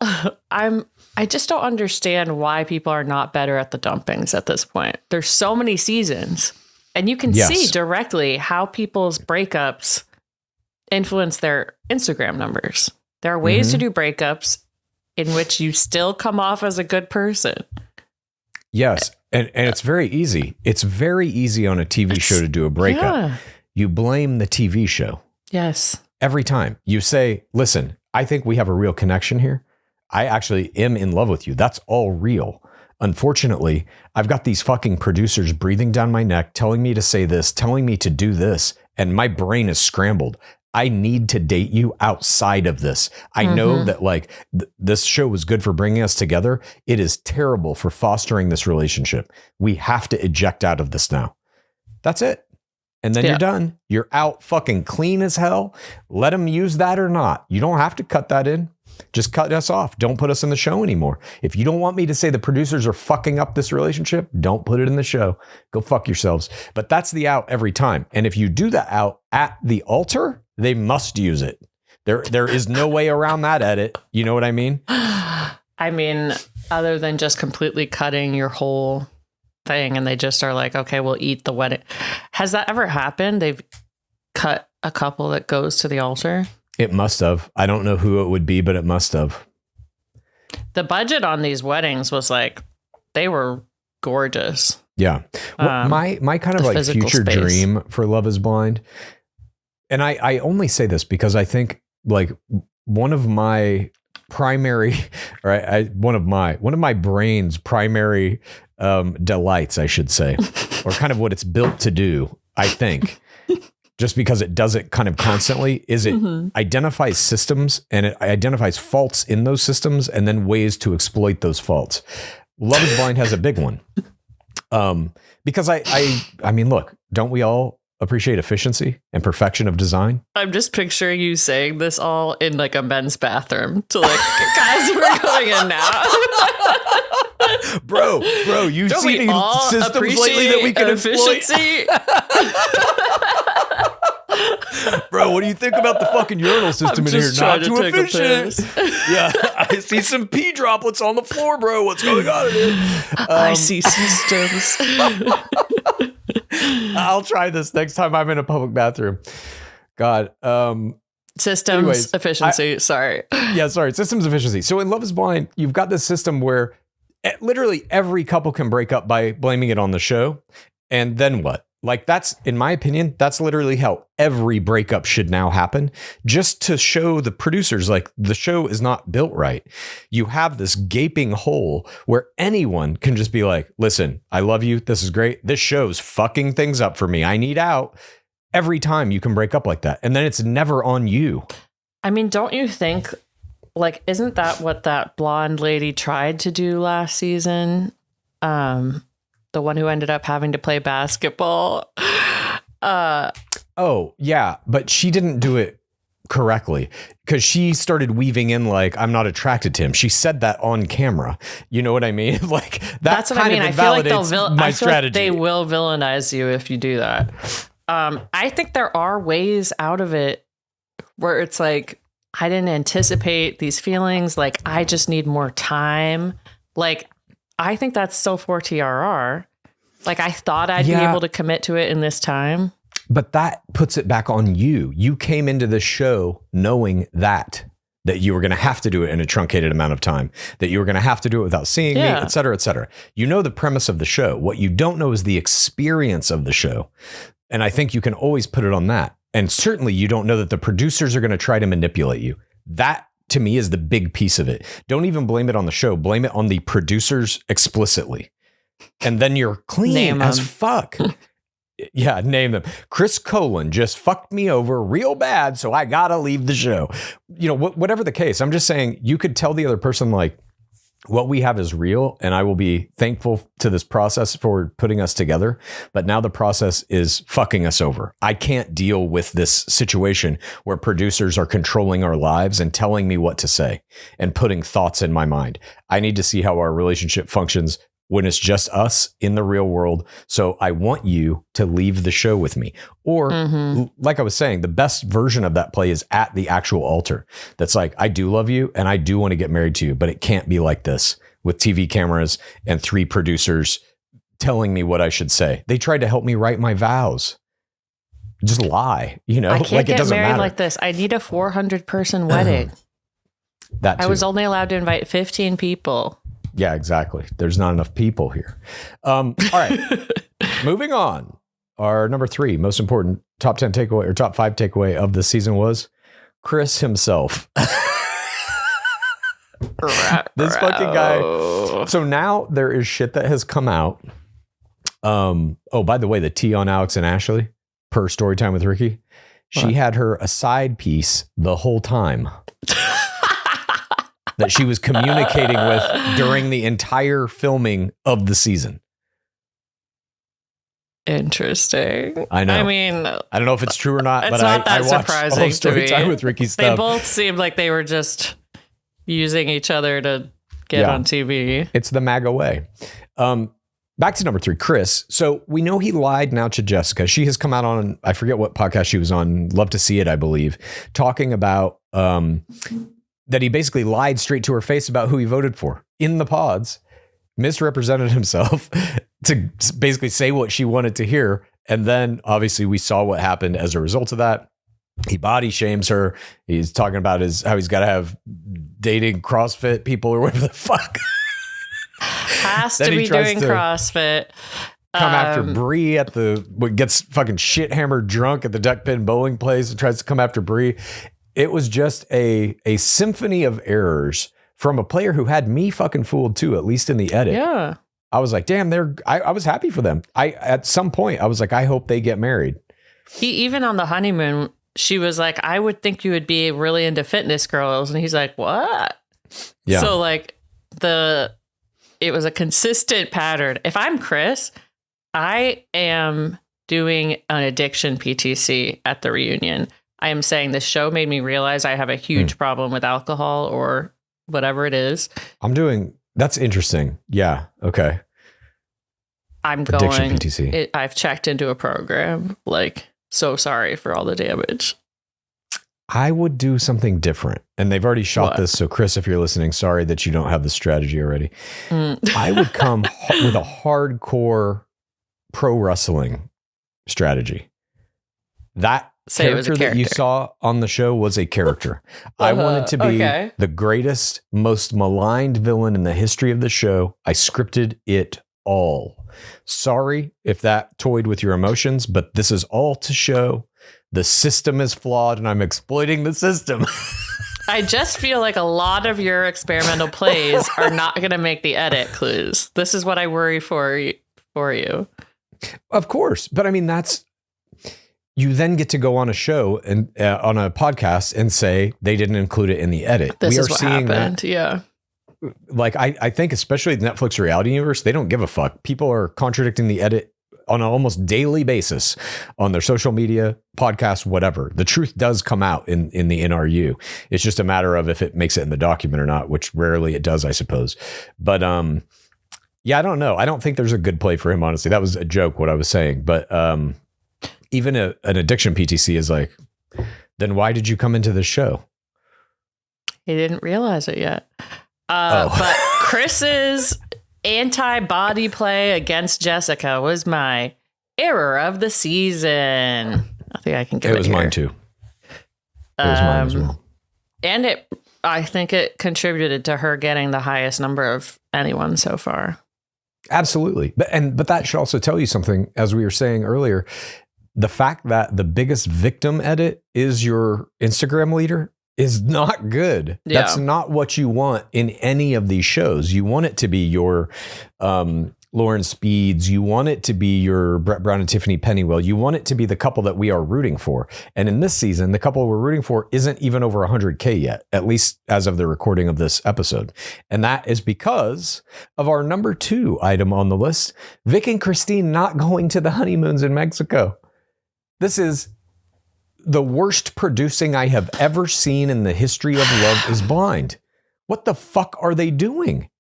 I just don't understand why people are not better at the dumpings at this point. There's so many seasons, and you can see directly how people's breakups influence their Instagram numbers. There are ways to do breakups in which you still come off as a good person.
Yes. And it's very easy. It's very easy on a TV show to do a breakup. Yeah. You blame the TV show.
Yes.
Every time you say, listen, I think we have a real connection here. I actually am in love with you. That's all real. Unfortunately, I've got these fucking producers breathing down my neck, telling me to say this, telling me to do this, and my brain is scrambled. I need to date you outside of this. I know that this show was good for bringing us together. It is terrible for fostering this relationship. We have to eject out of this now. That's it. And then you're done. You're out fucking clean as hell. Let them use that or not. You don't have to cut that in. Just cut us off. Don't put us in the show anymore. If you don't want me to say the producers are fucking up this relationship, don't put it in the show. Go fuck yourselves. But that's the out every time. And if you do that out at the altar, they must use it. There is no way around that edit. You know what I mean?
I mean, other than just completely cutting your whole thing, and they just are like, okay, we'll eat the wedding. Has that ever happened? They've cut a couple that goes to the altar?
It must have. I don't know who it would be, but it must have.
The budget on these weddings was like, they were gorgeous.
Yeah. Well, my kind of like future dream for Love is Blind, and I only say this because I think like one of my primary, one of my brain's primary delights, I should say, or kind of what it's built to do, I think, just because it does it kind of constantly, is it identifies systems and it identifies faults in those systems and then ways to exploit those faults. Love is Blind has a big one. Because I mean, look, don't we all appreciate efficiency and perfection of design?
I'm just picturing you saying this all in like a men's bathroom to like, guys, we're going in now.
Bro, you've seen systems lately that we can efficiency. Bro, what do you think about the fucking urinal system in here? Not too efficient. Yeah, I see some pee droplets on the floor, bro. What's going on in here?
I see systems.
I'll try this next time I'm in a public bathroom. God.
Systems efficiency. Sorry.
Systems efficiency. So in Love is Blind, you've got this system where literally every couple can break up by blaming it on the show. And then what? Like that's, in my opinion, that's literally how every breakup should now happen, just to show the producers like the show is not built right. You have this gaping hole where anyone can just be like, listen, I love you. This is great. This show's fucking things up for me. I need out. Every time you can break up like that. And then it's never on you.
I mean, don't you think, like, isn't that what that blonde lady tried to do last season? The one who ended up having to play basketball.
Oh, yeah. But she didn't do it correctly because she started weaving in like, I'm not attracted to him. She said that on camera. You know what I mean? Like that's what I mean. I feel like my strategy.
Like they will villainize you if you do that. I think there are ways out of it where it's like, I didn't anticipate these feelings. Like, I just need more time. Like, I think that's still for TRR. Like, I thought I'd be able to commit to it in this time.
But that puts it back on you. You came into this show knowing that you were going to have to do it in a truncated amount of time, that you were going to have to do it without seeing me, et cetera, et cetera. You know the premise of the show. What you don't know is the experience of the show. And I think you can always put it on that. And certainly you don't know that the producers are going to try to manipulate you. That, to me, is the big piece of it. Don't even blame it on the show. Blame it on the producers explicitly. And then you're clean as fuck. Yeah, name them. Chris Colin just fucked me over real bad, so I gotta leave the show. You know, whatever the case, I'm just saying you could tell the other person, like, what we have is real, and I will be thankful to this process for putting us together. But now the process is fucking us over. I can't deal with this situation where producers are controlling our lives and telling me what to say and putting thoughts in my mind. I need to see how our relationship functions when it's just us in the real world. So I want you to leave the show with me. Or like I was saying, the best version of that play is at the actual altar. That's like, I do love you and I do want to get married to you, but it can't be like this with TV cameras and 3 producers telling me what I should say. They tried to help me write my vows. Just lie, you know,
I can't
like it
get
doesn't
married
matter.
Like this. I need a 400-person wedding.
That too.
I was only allowed to invite 15 people.
Yeah, exactly. There's not enough people here. All right. Moving on. Our number 3 most important top 10 takeaway or top 5 takeaway of the season was Chris himself. This fucking guy. So now there is shit that has come out. Oh, by the way, the tea on Alex and Ashley per Storytime with Ricky. She had her a side piece the whole time. That she was communicating with during the entire filming of the season.
Interesting.
I know.
I mean,
I don't know if it's true or not,
it's
but
not
I
that
watched
surprising
all Storytime with Ricky stuff.
They both seemed like they were just using each other to get on TV.
It's the MAGA way. Back to number 3, Chris. So we know he lied now to Jessica. She has come out on, I forget what podcast she was on, Love to See It, I believe, talking about that he basically lied straight to her face about who he voted for in the pods, misrepresented himself to basically say what she wanted to hear. And then obviously we saw what happened as a result of that. He body shames her. He's talking about how he's got to have dating CrossFit people or whatever the fuck.
Has to be doing CrossFit.
Come after Bree gets fucking shit hammered drunk at the duck pin bowling place and tries to come after Bree. It was just a symphony of errors from a player who had me fucking fooled too, at least in the edit.
Yeah.
I was like, damn, I was happy for them. At some point I was like, I hope they get married.
Even on the honeymoon, she was like, I would think you would be really into fitness girls. And he's like, what?
Yeah.
So like it was a consistent pattern. If I'm Chris, I am doing an addiction PTC at the reunion. I am saying this show made me realize I have a huge problem with alcohol or whatever it is. That's interesting. Yeah. Okay. I'm
addiction
going,
PTC.
I've checked into a program. Like, so sorry for all the damage.
I would do something different. And they've already shot this. So Chris, if you're listening, sorry that you don't have the strategy already. I would come with a hardcore pro wrestling strategy. That character that you saw on the show was a character. I wanted to be the greatest, most maligned villain in the history of the show. I scripted it all. Sorry if that toyed with your emotions, but this is all to show the system is flawed and I'm exploiting the system.
I just feel like a lot of your experimental plays are not going to make the edit, Clues. This is what I worry for you.
Of course. But I mean, you then get to go on a show and on a podcast and say they didn't include it in the edit.
This is what happened. Yeah.
Like, I think especially the Netflix reality universe, they don't give a fuck. People are contradicting the edit on an almost daily basis on their social media, podcasts, whatever. The truth does come out in the NRU. It's just a matter of if it makes it in the document or not, which rarely it does, I suppose. But yeah, I don't know. I don't think there's a good play for him, honestly. That was a joke, what I was saying. But even an addiction PTC is like, then why did you come into the show?
He didn't realize it yet. But Chris's anti-body play against Jessica was my error of the season. I think I can give it.
It was mine too. It was mine as well.
And I think it contributed to her getting the highest number of anyone so far.
Absolutely. But that should also tell you something, as we were saying earlier, the fact that the biggest victim edit is your Instagram leader is not good. Yeah. That's not what you want in any of these shows. You want it to be your Lauren Speeds. You want it to be your Brett Brown and Tiffany Pennywell. You want it to be the couple that we are rooting for. And in this season, the couple we're rooting for isn't even over 100K yet, at least as of the recording of this episode. And that is because of our number 2 item on the list, Vic and Christine not going to the honeymoons in Mexico. This is the worst producing I have ever seen in the history of Love is Blind. What the fuck are they doing?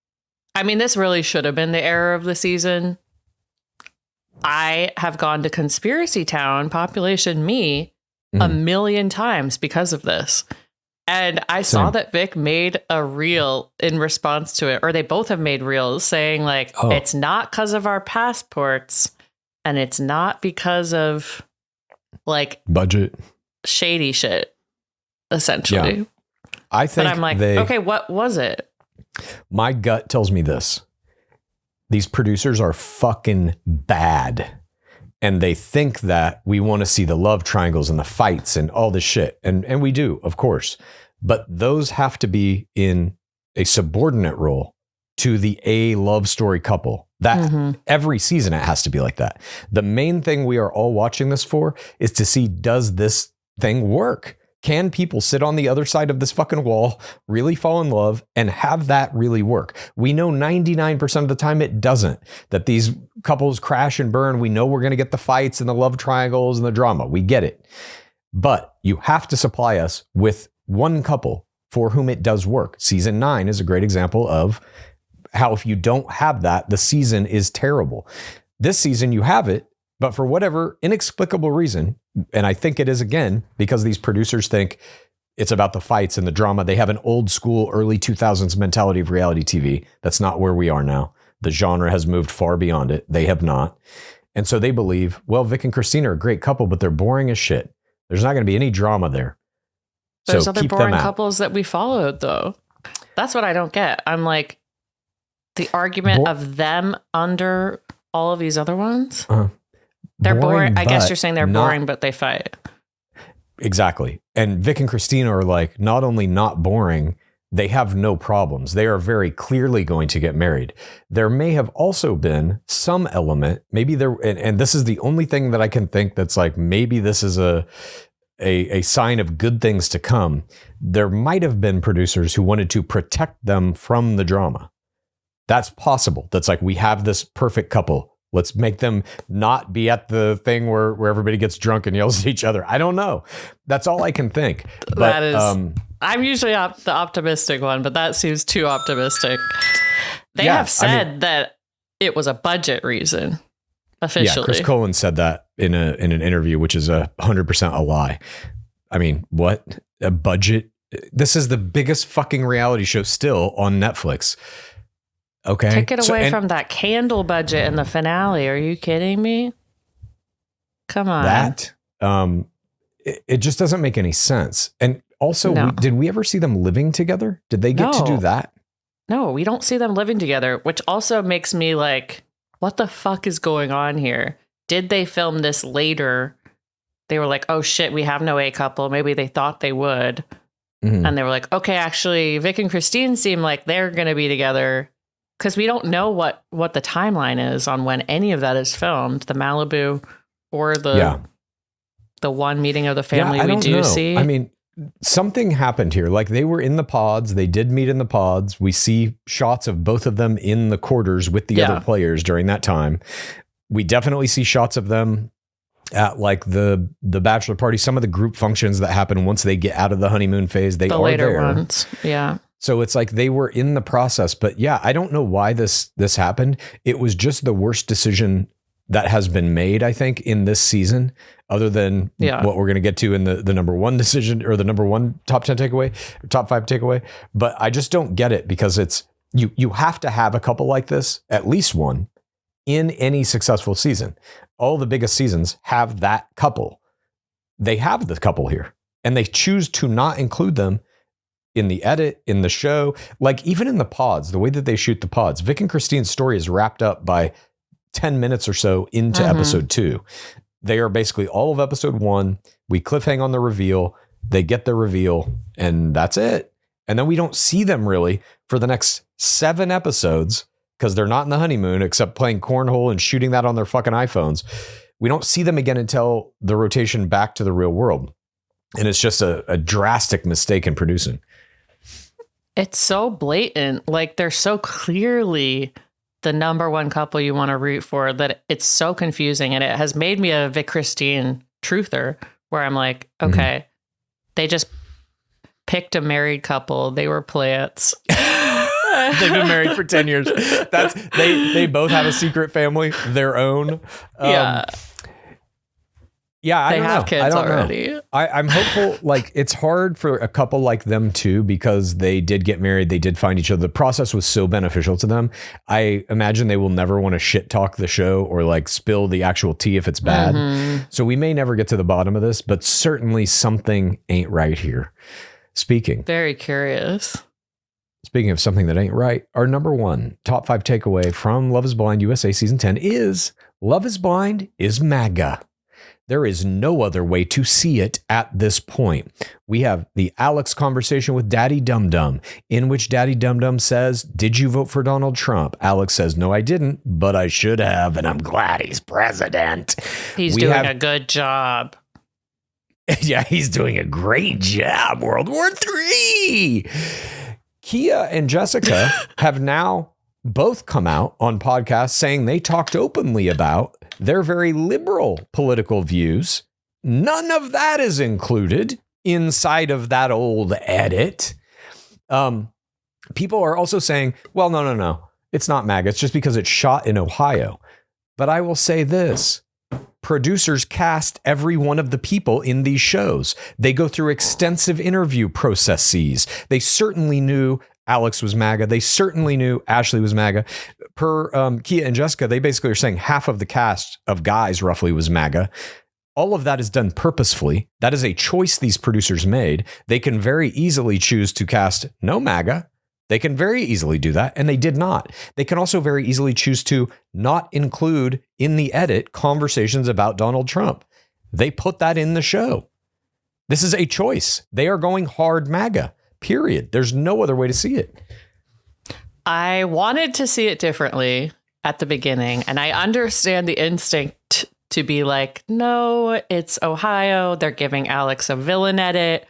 I mean, this really should have been the error of the season. I have gone to Conspiracy Town, Population Me, a million times because of this. And I saw that Vic made a reel in response to it, or they both have made reels saying like, it's not because of our passports and it's not because of like
budget
shady shit, essentially.
Yeah. I think
but I'm like, okay, what was it?
My gut tells me this. These producers are fucking bad. And they think that we want to see the love triangles and the fights and all this shit. And we do, of course. But those have to be in a subordinate role to the A love story couple. That every season it has to be like that. The main thing we are all watching this for is to see, does this thing work? Can people sit on the other side of this fucking wall, really fall in love, and have that really work? We know 99% of the time it doesn't. That these couples crash and burn. We know we're going to get the fights and the love triangles and the drama. We get it. But you have to supply us with one couple for whom it does work. Season 9 is a great example of how if you don't have that, the season is terrible. This season you have it, but for whatever inexplicable reason, and I think it is again because these producers think it's about the fights and the drama. They have an old school early 2000s mentality of reality TV. That's not where we are now. The genre has moved far beyond it. They have not. And so they believe, well, Vic and Christina are a great couple, but they're boring as shit. There's not going to be any drama there.
There's other boring couples that we followed, though. That's what I don't get. I'm like, the argument of them under all of these other ones? They're boring. I guess you're saying they're boring, but they fight.
Exactly. And Vic and Christina are like, not only not boring, they have no problems. They are very clearly going to get married. There may have also been some element, maybe there, and this is the only thing that I can think that's like, maybe this is a sign of good things to come. There might have been producers who wanted to protect them from the drama. That's possible. That's like, we have this perfect couple. Let's make them not be at the thing where everybody gets drunk and yells at each other. I don't know. That's all I can think. But,
that is, I'm usually the optimistic one, but that seems too optimistic. They have said that it was a budget reason, officially.
Yeah, Chris Colin said that in an interview, which is 100% a lie. I mean, what? A budget? This is the biggest fucking reality show still on Netflix. Okay.
Take it away from that candle budget in the finale. Are you kidding me? Come on.
That, it just doesn't make any sense. And also, did we ever see them living together? Did they get to do that?
No, we don't see them living together, which also makes me like, what the fuck is going on here? Did they film this later? They were like, oh shit, we have no A couple. Maybe they thought they would. And they were like, okay, actually, Vic and Christine seem like they're going to be together. Because we don't know what the timeline is on when any of that is filmed, the Malibu or the one meeting of the family we do see.
I mean, something happened here. Like they were in the pods. They did meet in the pods. We see shots of both of them in the quarters with the other players during that time. We definitely see shots of them at like the bachelor party, some of the group functions that happen once they get out of the honeymoon phase. They are later there.
Ones. Yeah.
So it's like they were in the process, but yeah, I don't know why this happened. It was just the worst decision that has been made, I think, in this season, other than what we're going to get to in the number one decision or the number one top 10 takeaway, or top 5 takeaway. But I just don't get it, because it's you have to have a couple like this, at least one, in any successful season. All the biggest seasons have that couple. They have the couple here, and they choose to not include them in the edit, in the show, like even in the pods, the way that they shoot the pods. Vic and Christine's story is wrapped up by 10 minutes or so into episode 2. They are basically all of episode 1. We cliffhang on the reveal. They get the reveal, and that's it. And then we don't see them really for the next 7 episodes, because they're not in the honeymoon except playing cornhole and shooting that on their fucking iPhones. We don't see them again until the rotation back to the real world. And it's just a drastic mistake in producing.
It's so blatant. Like, they're so clearly the number one couple you want to root for, that it's so confusing. And it has made me a Vic Christine truther, where I'm like, okay, they just picked a married couple. They were plants.
They've been married for 10 years. They both have a secret family, their own. Yeah, I
they
don't
have
know.
kids
I don't
already.
Know. I'm hopeful. Like, it's hard for a couple like them too, because they did get married. They did find each other. The process was so beneficial to them. I imagine they will never want to shit talk the show or like spill the actual tea if it's bad. So we may never get to the bottom of this, but certainly something ain't right here.
Very curious.
Speaking of something that ain't right, our number one top 5 takeaway from Love is Blind USA season 10 is Love is Blind is MAGA. There is no other way to see it at this point. We have the Alex conversation with Daddy Dum Dum, in which Daddy Dum Dum says, "Did you vote for Donald Trump?" Alex says, "No, I didn't, but I should have, and I'm glad he's president."
He's doing a good job.
Yeah, he's doing a great job. World War III. Kia and Jessica have now both come out on podcasts saying they talked openly about their very liberal political views. None of that is included inside of that old edit. People are also saying, well, no. It's not MAGA. It's just because it's shot in Ohio. But I will say this. Producers cast every one of the people in these shows. They go through extensive interview processes. They certainly knew Alex was MAGA. They certainly knew Ashley was MAGA. Per Kia and Jessica, they basically are saying half of the cast of guys roughly was MAGA. All of that is done purposefully. That is a choice these producers made. They can very easily choose to cast no MAGA. They can very easily do that, and they did not. They can also very easily choose to not include in the edit conversations about Donald Trump. They put that in the show. This is a choice. They are going hard MAGA, period. There's no other way to see it.
I wanted to see it differently at the beginning, and I understand the instinct to be like, no, it's Ohio. They're giving Alex a villain edit.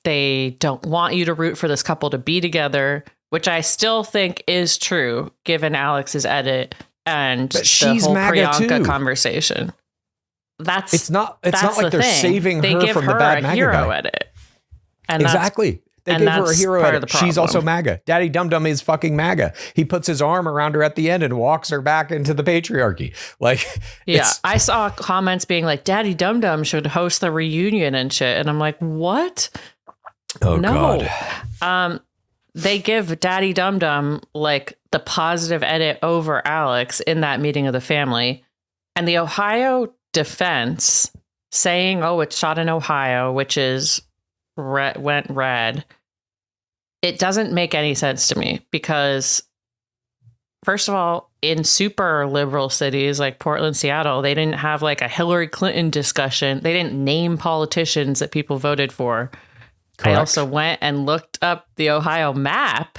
They don't want you to root for this couple to be together, which I still think is true, given Alex's edit and the whole Priyanka conversation. It's not like they're saving her from the bad MAGA guy. Edit. And
exactly. They gave her a hero edit. She's also MAGA. Daddy Dum Dum is fucking MAGA. He puts his arm around her at the end and walks her back into the patriarchy. Like,
yeah, I saw comments being like, Daddy Dum Dum should host the reunion and shit. And I'm like, what?
Oh, no.
God. They give Daddy Dum Dum like the positive edit over Alex in that meeting of the family. And the Ohio defense saying, oh, it's shot in Ohio, which is went red. It doesn't make any sense to me because, first of all, in super liberal cities like Portland, Seattle, they didn't have like a Hillary Clinton discussion. They didn't name politicians that people voted for. Correct. I also went and looked up the Ohio map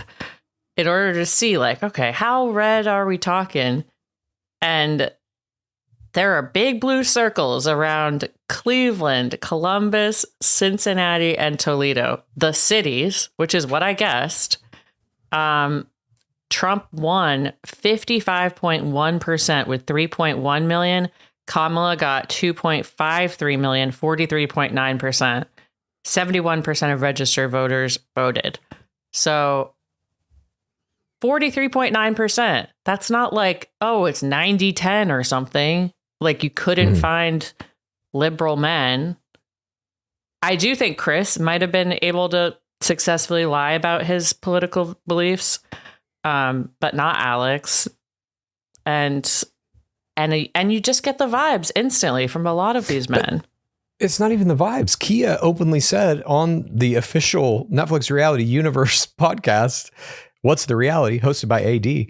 in order to see like, okay, how red are we talking? And there are big blue circles around Cleveland, Columbus, Cincinnati, and Toledo. The cities, which is what I guessed. Trump won 55.1% with 3.1 million. Kamala got 2.53 million, 43.9%. 71% of registered voters voted. So 43.9%. That's not like, oh, it's 90-10 or something. Like you couldn't find liberal men. I do think Chris might have been able to successfully lie about his political beliefs, but not Alex. And you just get the vibes instantly from a lot of these men. But
it's not even the vibes. Kia openly said on the official Netflix Reality Universe podcast, What's the Reality, hosted by AD,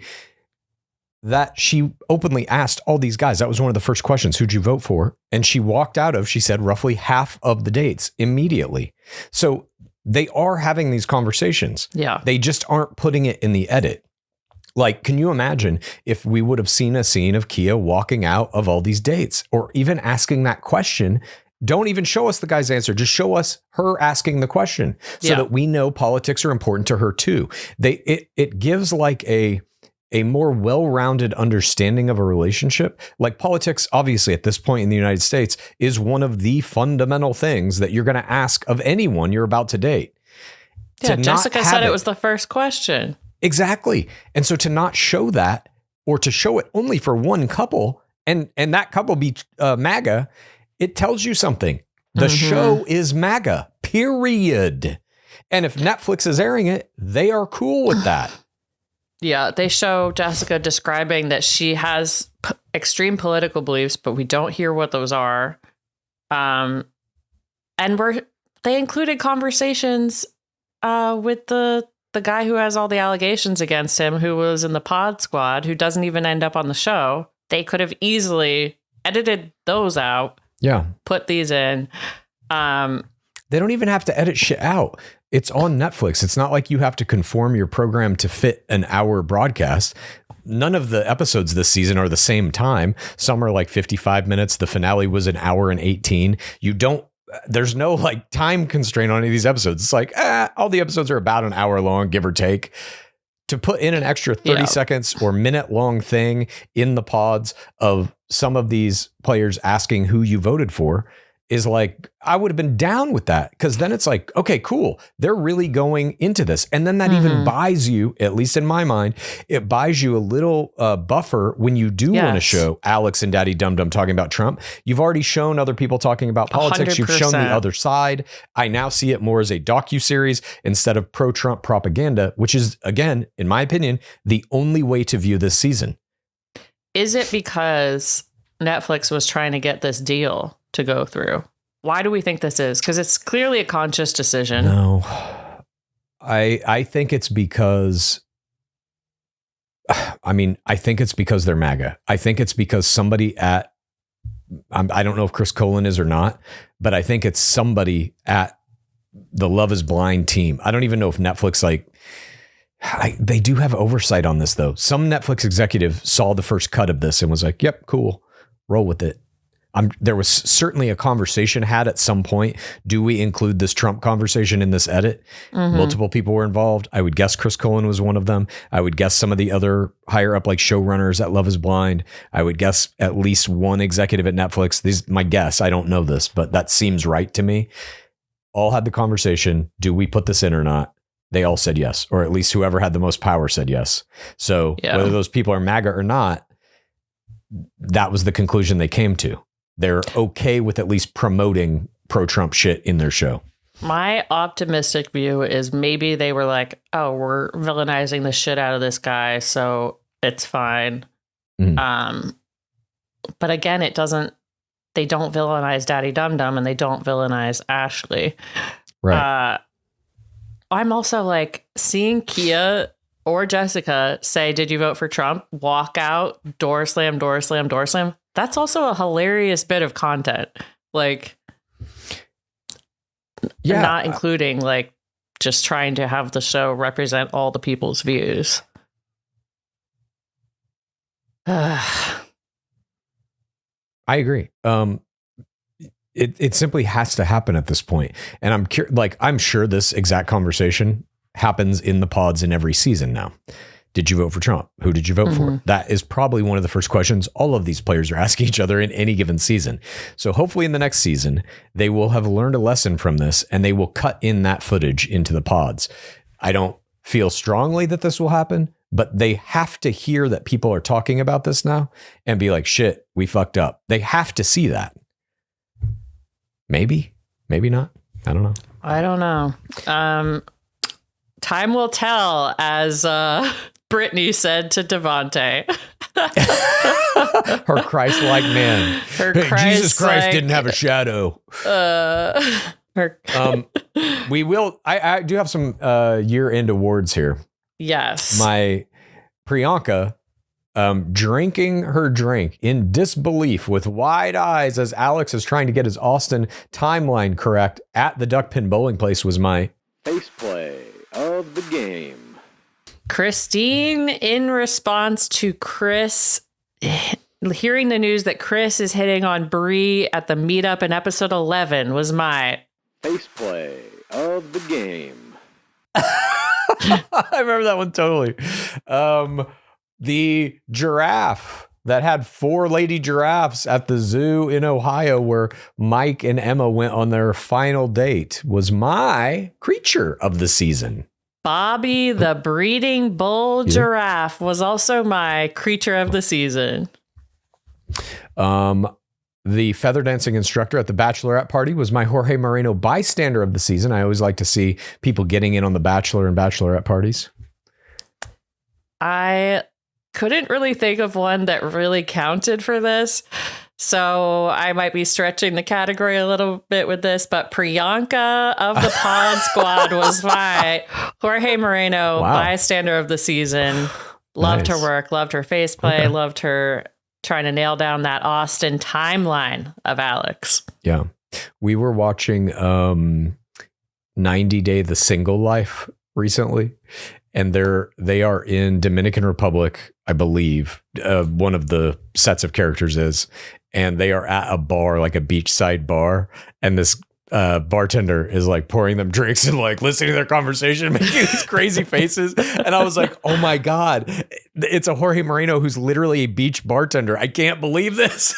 that she openly asked all these guys. That was one of the first questions. Who'd you vote for? And she walked out of, she said, roughly half of the dates immediately. So they are having these conversations.
Yeah.
They just aren't putting it in the edit. Like, can you imagine if we would have seen a scene of Kia walking out of all these dates or even asking that question? Don't even show us the guy's answer. Just show us her asking the question so that we know politics are important to her too. It gives like a more well-rounded understanding of a relationship. Like politics, obviously at this point in the United States, is one of the fundamental things that you're going to ask of anyone you're about to date.
Yeah, Jessica said it was the first question.
Exactly. And so to not show that, or to show it only for one couple, and that couple be MAGA, it tells you something. The show is MAGA, period. And if Netflix is airing it, they are cool with that.
Yeah, they show Jessica describing that she has extreme political beliefs, but we don't hear what those are. And they included conversations with the guy who has all the allegations against him, who was in the pod squad, who doesn't even end up on the show. They could have easily edited those out.
Yeah.
Put these in.
They don't even have to edit shit out. It's on Netflix. It's not like you have to conform your program to fit an hour broadcast. None of the episodes this season are the same time. Some are like 55 minutes. The finale was an hour and 18. There's no like time constraint on any of these episodes. It's like, all the episodes are about an hour long, give or take. To put in an extra 30 seconds or minute long thing in the pods of some of these players asking who you voted for is like, I would have been down with that, because then it's like, okay, cool. They're really going into this. And then that even buys you, at least in my mind, it buys you a little buffer when you do want to show Alex and Daddy Dum Dum talking about Trump. You've already shown other people talking about politics. 100%. You've shown the other side. I now see it more as a docuseries instead of pro-Trump propaganda, which is, again, in my opinion, the only way to view this season.
Is it because Netflix was trying to get this deal to go through? Why do we think this is? Because it's clearly a conscious decision.
No, I think it's because, I think it's because they're MAGA. I think it's because somebody I don't know if Chris Colin is or not, but I think it's somebody at the Love is Blind team. I don't even know if Netflix, they do have oversight on this though. Some Netflix executive saw the first cut of this and was like, yep, cool, roll with it. There was certainly a conversation had at some point. Do we include this Trump conversation in this edit? Multiple people were involved. I would guess Chris Colin was one of them. I would guess some of the other higher up, like showrunners at Love is Blind. I would guess at least one executive at Netflix. This is my guess. I don't know this, but that seems right to me. All had the conversation. Do we put this in or not? They all said yes, or at least whoever had the most power said yes. So whether those people are MAGA or not, that was the conclusion they came to. They're okay with at least promoting pro-Trump shit in their show.
My optimistic view is maybe they were like, oh, we're villainizing the shit out of this guy, so it's fine. But again, they don't villainize Daddy Dum Dum and they don't villainize Ashley.
Right.
I'm also like seeing Kia or Jessica say, did you vote for Trump? Walk out, door slam, door slam, door slam. That's also a hilarious bit of content. Not including just trying to have the show represent all the people's views.
I agree. It simply has to happen at this point. And I'm sure this exact conversation happens in the pods in every season now. Did you vote for Trump? Who did you vote for? That is probably one of the first questions all of these players are asking each other in any given season. So hopefully in the next season, they will have learned a lesson from this and they will cut in that footage into the pods. I don't feel strongly that this will happen, but they have to hear that people are talking about this now and be like, shit, we fucked up. They have to see that. Maybe not. I don't know.
Time will tell, as Brittany said to Devonte.
Her Christ-like man. Jesus Christ didn't have a shadow. We will. I do have some year-end awards here.
Yes.
My Priyanka drinking her drink in disbelief with wide eyes as Alex is trying to get his Austin timeline correct at the Duckpin Bowling Place was my
Face play of the game.
Christine, in response to Chris, hearing the news that Chris is hitting on Bree at the meetup in episode 11 was my
Face play of the game.
I remember that one totally. The giraffe that had 4 lady giraffes at the zoo in Ohio where Mike and Emma went on their final date was my creature of the season.
Bobby, the breeding bull giraffe, was also my creature of the season.
The feather dancing instructor at the bachelorette party was my Jorge Moreno bystander of the season. I always like to see people getting in on the bachelor and bachelorette parties.
I couldn't really think of one that really counted for this, so I might be stretching the category a little bit with this, but Priyanka of the Pod Squad was my Jorge Moreno bystander of the season. Loved her work, loved her face play, loved her trying to nail down that Austin timeline of Alex.
Yeah. We were watching 90 Day the Single Life recently, and they are in Dominican Republic, I believe. One of the sets of characters is, and they are at a bar, like a beachside bar, and this bartender is like pouring them drinks and like listening to their conversation, making these crazy faces. And I was like, oh my God, it's a Jorge Moreno who's literally a beach bartender. I can't believe this.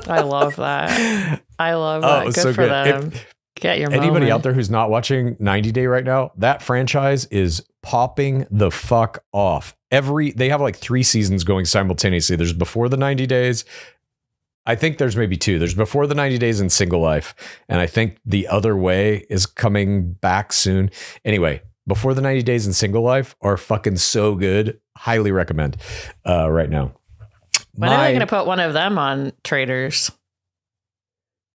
I love that. Good
so
for them. Get your
anybody
moment.
out there who's not watching 90 Day right now, that franchise is popping the fuck off. They have like 3 seasons going simultaneously. There's before the 90 days. I think there's maybe 2. There's before the 90 days and Single Life. And I think the other way is coming back soon. Anyway, before the 90 days and Single Life are fucking so good. Highly recommend right now.
When are they going to put one of them on Traders?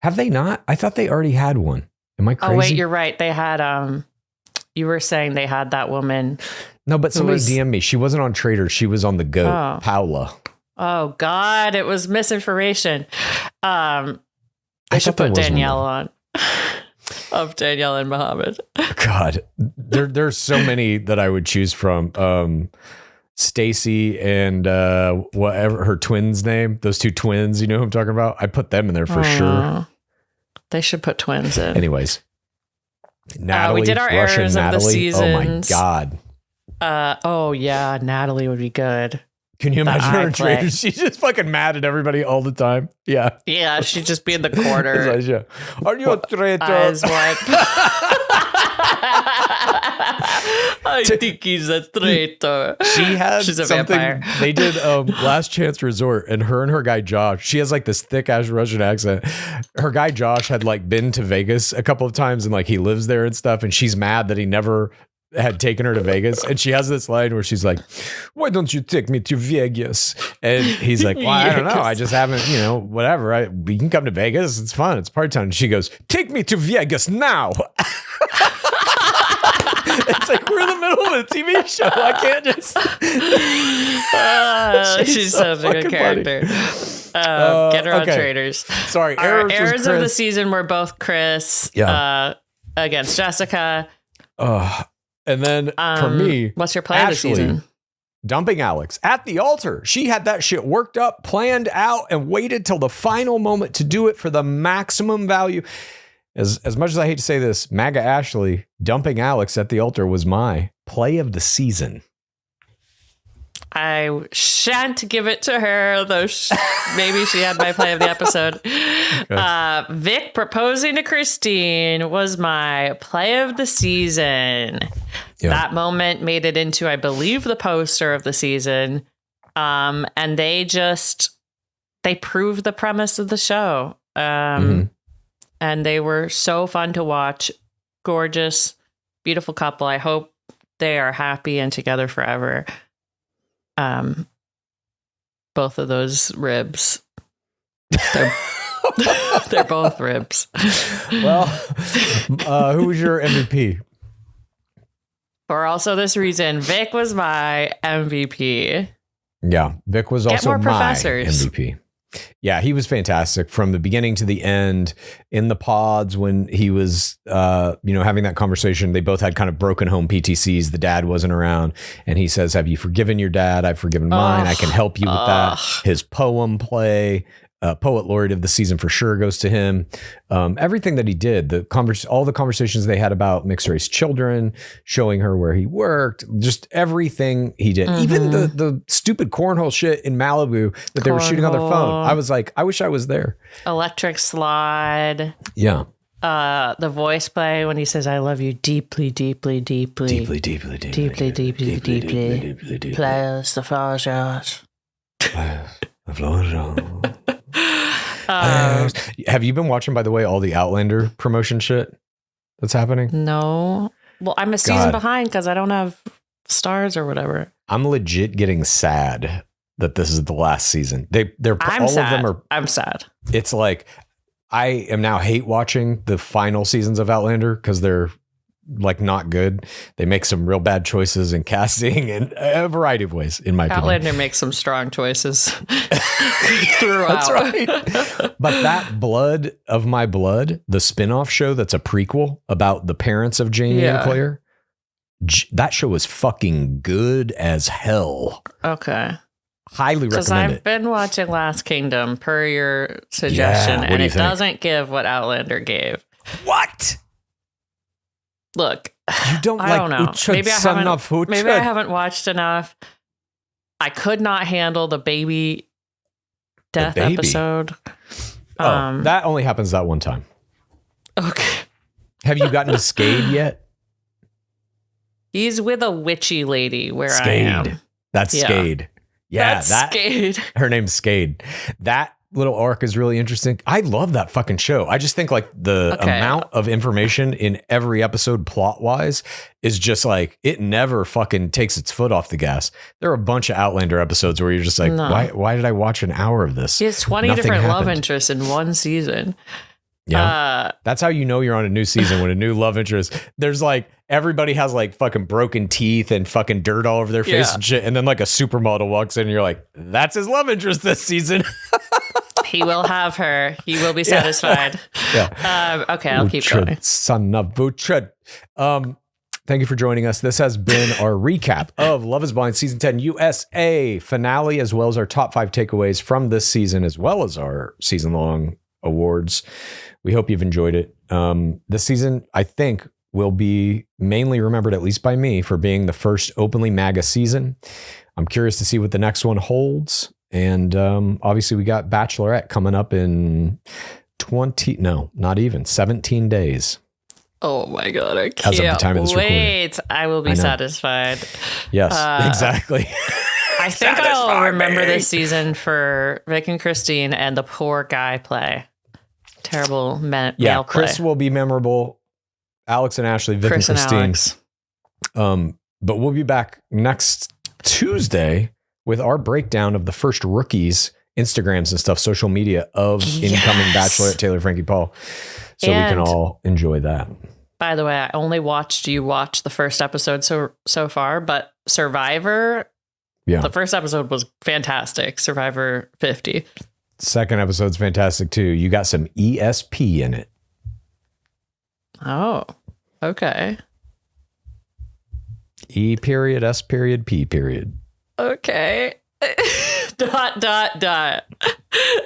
Have they not? I thought they already had one. Am I crazy?
Oh, wait, you're right. They had, you were saying they had that woman.
No, but somebody DM'd me. She wasn't on Traders. She was on the GOAT, Paula.
Oh God, it was misinformation. I should put Danielle on of Danielle and Muhammad.
God, there's so many that I would choose from. Stacy and whatever her twins name, those 2 twins, you know who I'm talking about? I put them in there for sure.
They should put twins in.
Anyways, Natalie,
we did our
Russian
errors
Natalie.
of the seasons.
Oh my God.
Oh yeah, Natalie would be good.
Can you imagine her in Traders? She's just fucking mad at everybody all the time. Yeah.
Yeah, she'd just be in the corner.
Are you a traitor?
Eyes wide. I think he's a traitor.
She's a something vampire. They did Last Chance Resort, and her guy Josh, she has like this thick ass Russian accent. Her guy Josh had like been to Vegas a couple of times, and like he lives there and stuff, and she's mad that he never had taken her to Vegas, and she has this line where she's like, why don't you take me to Vegas? And he's like, well, I don't know, I just haven't, whatever, we can come to Vegas, it's fun, it's party time. And she goes, take me to Vegas now. It's like we're in the middle of a TV show. I can't just
she's such a good character. Get her on Traders.
Sorry,
errors of the season were both Chris against Jessica.
And then for me,
what's your play of the season?
Dumping Alex at the altar. She had that shit worked up, planned out, and waited till the final moment to do it for the maximum value. As much as I hate to say this, MAGA Ashley dumping Alex at the altar was my play of the season.
I shan't give it to her, though maybe she had my play of the episode. Okay. Vic proposing to Christine was my play of the season. Yeah. That moment made it into, I believe, the poster of the season. And they proved the premise of the show. And they were so fun to watch. Gorgeous, beautiful couple. I hope they are happy and together forever. Both of those ribs. They're both ribs.
Well, who was your MVP?
For also this reason, Vic was my MVP.
Yeah, Vic was also my MVP. Yeah, he was fantastic from the beginning to the end. In the pods when he was, having that conversation, they both had kind of broken home PTCs. The dad wasn't around, and he says, "Have you forgiven your dad? I've forgiven mine. I can help you with that." His poem play, Poet Laureate of the season for sure goes to him. Everything that he did, all the conversations they had about mixed race children, showing her where he worked, just everything he did. Even the stupid cornhole shit in Malibu that they were shooting on their phone. I was like, I wish I was there.
Electric slide.
Yeah.
The voice play when he says, "I love you deeply, deeply, deeply.
Deeply, deeply, deeply.
Deeply, deeply, deeply. Players, the floor is yours.
The floor is yours." Have you been watching, by the way, all the Outlander promotion shit that's happening?
No. Well, I'm a season behind because I don't have stars or whatever.
I'm legit getting sad that this is the last season. I'm sad.
I'm sad.
It's like I am now hate watching the final seasons of Outlander because they're like not good. They make some real bad choices in casting in a variety of ways, in my opinion.
Outlander makes some strong choices throughout.
That's right. But that Blood of My Blood, the spinoff show that's a prequel about the parents of Jamie and Claire, that show is fucking good as hell.
Okay.
Highly recommend it.
Because I've been watching Last Kingdom per your suggestion, and it doesn't give what Outlander gave.
What?
Look,
you don't
I don't know. Maybe I haven't watched enough. I could not handle the baby death episode.
That only happens that one time.
Okay.
Have you gotten to Skade yet?
He's with a witchy lady where I am.
That's Skade. Yeah,
that's Skade.
Her name's Skade. That little arc is really interesting. I love that fucking show. I just think like the amount of information in every episode plot wise is just like, it never fucking takes its foot off the gas. There are a bunch of Outlander episodes where you're just like, why did I watch an hour of this?
He has 20 different love interests in one season.
Yeah. That's how you know you're on a new season, when a new love interest, there's like, everybody has like fucking broken teeth and fucking dirt all over their face and shit. And then like a supermodel walks in and you're like, that's his love interest this season.
He will have her. He will be satisfied.
Yeah.
Okay, I'll keep going.
Son of Vuchud. Thank you for joining us. This has been our recap of Love is Blind Season 10 USA finale, as well as our top 5 takeaways from this season, as well as our season-long awards. We hope you've enjoyed it. This season, I think, will be mainly remembered, at least by me, for being the first openly MAGA season. I'm curious to see what the next one holds. And obviously we got Bachelorette coming up in 17 days.
Oh my God, I can't
as of the time of this
wait. I will be satisfied.
Yes, exactly.
I think I'll remember this season for Vic and Christine and the poor guy play. Terrible male play.
Chris will be memorable. Alex and Ashley, Vic and Christine. But we'll be back next Tuesday with our breakdown of the first rookies' Instagrams and stuff, social media of incoming Bachelorette Taylor Frankie Paul. So we can all enjoy that.
By the way, I only watched you watch the first episode so far, but Survivor, the first episode was fantastic. Survivor 50.
Second episode's fantastic too. You got some ESP in it.
Oh, okay.
E period, S period, P period.
Okay. ...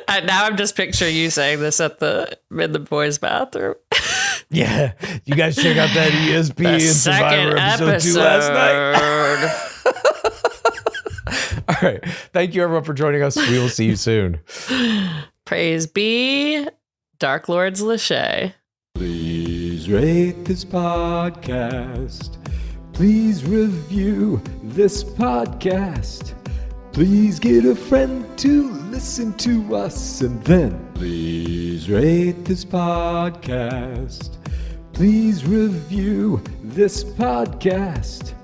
And now I'm just picturing you saying this in the boys' bathroom.
Yeah. You guys check out that ESP and Survivor episode 2 last night. All right. Thank you, everyone, for joining us. We will see you soon.
Praise be Dark Lords Lachey.
Please rate this podcast. Please review this podcast. Please get a friend to listen to us. And then please rate this podcast. Please review this podcast.